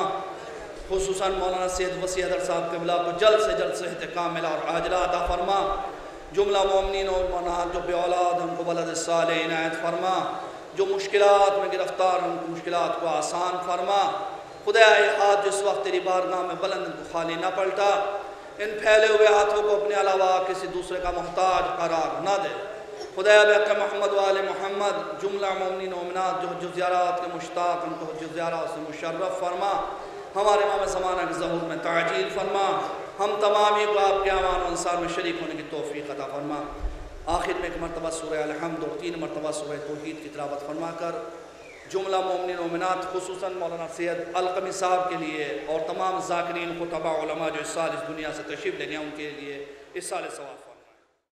خصوصاً مولانا سید وسیع حیدر صاحب قبلہ کو جلد سے جلد صحت کاملہ اور عاجلہ عطا فرما. جملہ مومنین و مومنات جو بے اولاد ان کو ولد صالح عنایت فرما، جو مشکلات میں گرفتار ان کو مشکلات کو آسان فرما. خدا یہ ہاتھ جس وقت تیری بارگاہ میں بلند کو خالی نہ پلٹا، ان پھیلے ہوئے ہاتھوں کو اپنے علاوہ کسی دوسرے کا محتاج قرار نہ دے. خدا بحق محمد و آل محمد جملہ مومنین و مومنات جو حج زیارات کے مشتاق ان کو حج زیارات سے مشرف فرما. ہمارے امام زمانہ کے ظہور میں تعجیل فرما. ہم تمام ہی کو آپ کے امان و انصار میں شریک ہونے کی توفیق عطا فرما. آخر میں ایک مرتبہ سورہ الحمد اور 3 مرتبہ سورہ توحید کی تلاوت فرما کر جملہ مومنین و مومنات خصوصاً مولانا سید القمی صاحب کے لیے اور تمام ذاکرین خطبہ علماء جو اس سال اس دنیا سے تشریف لے گئے ان کے لیے اس سال ثواب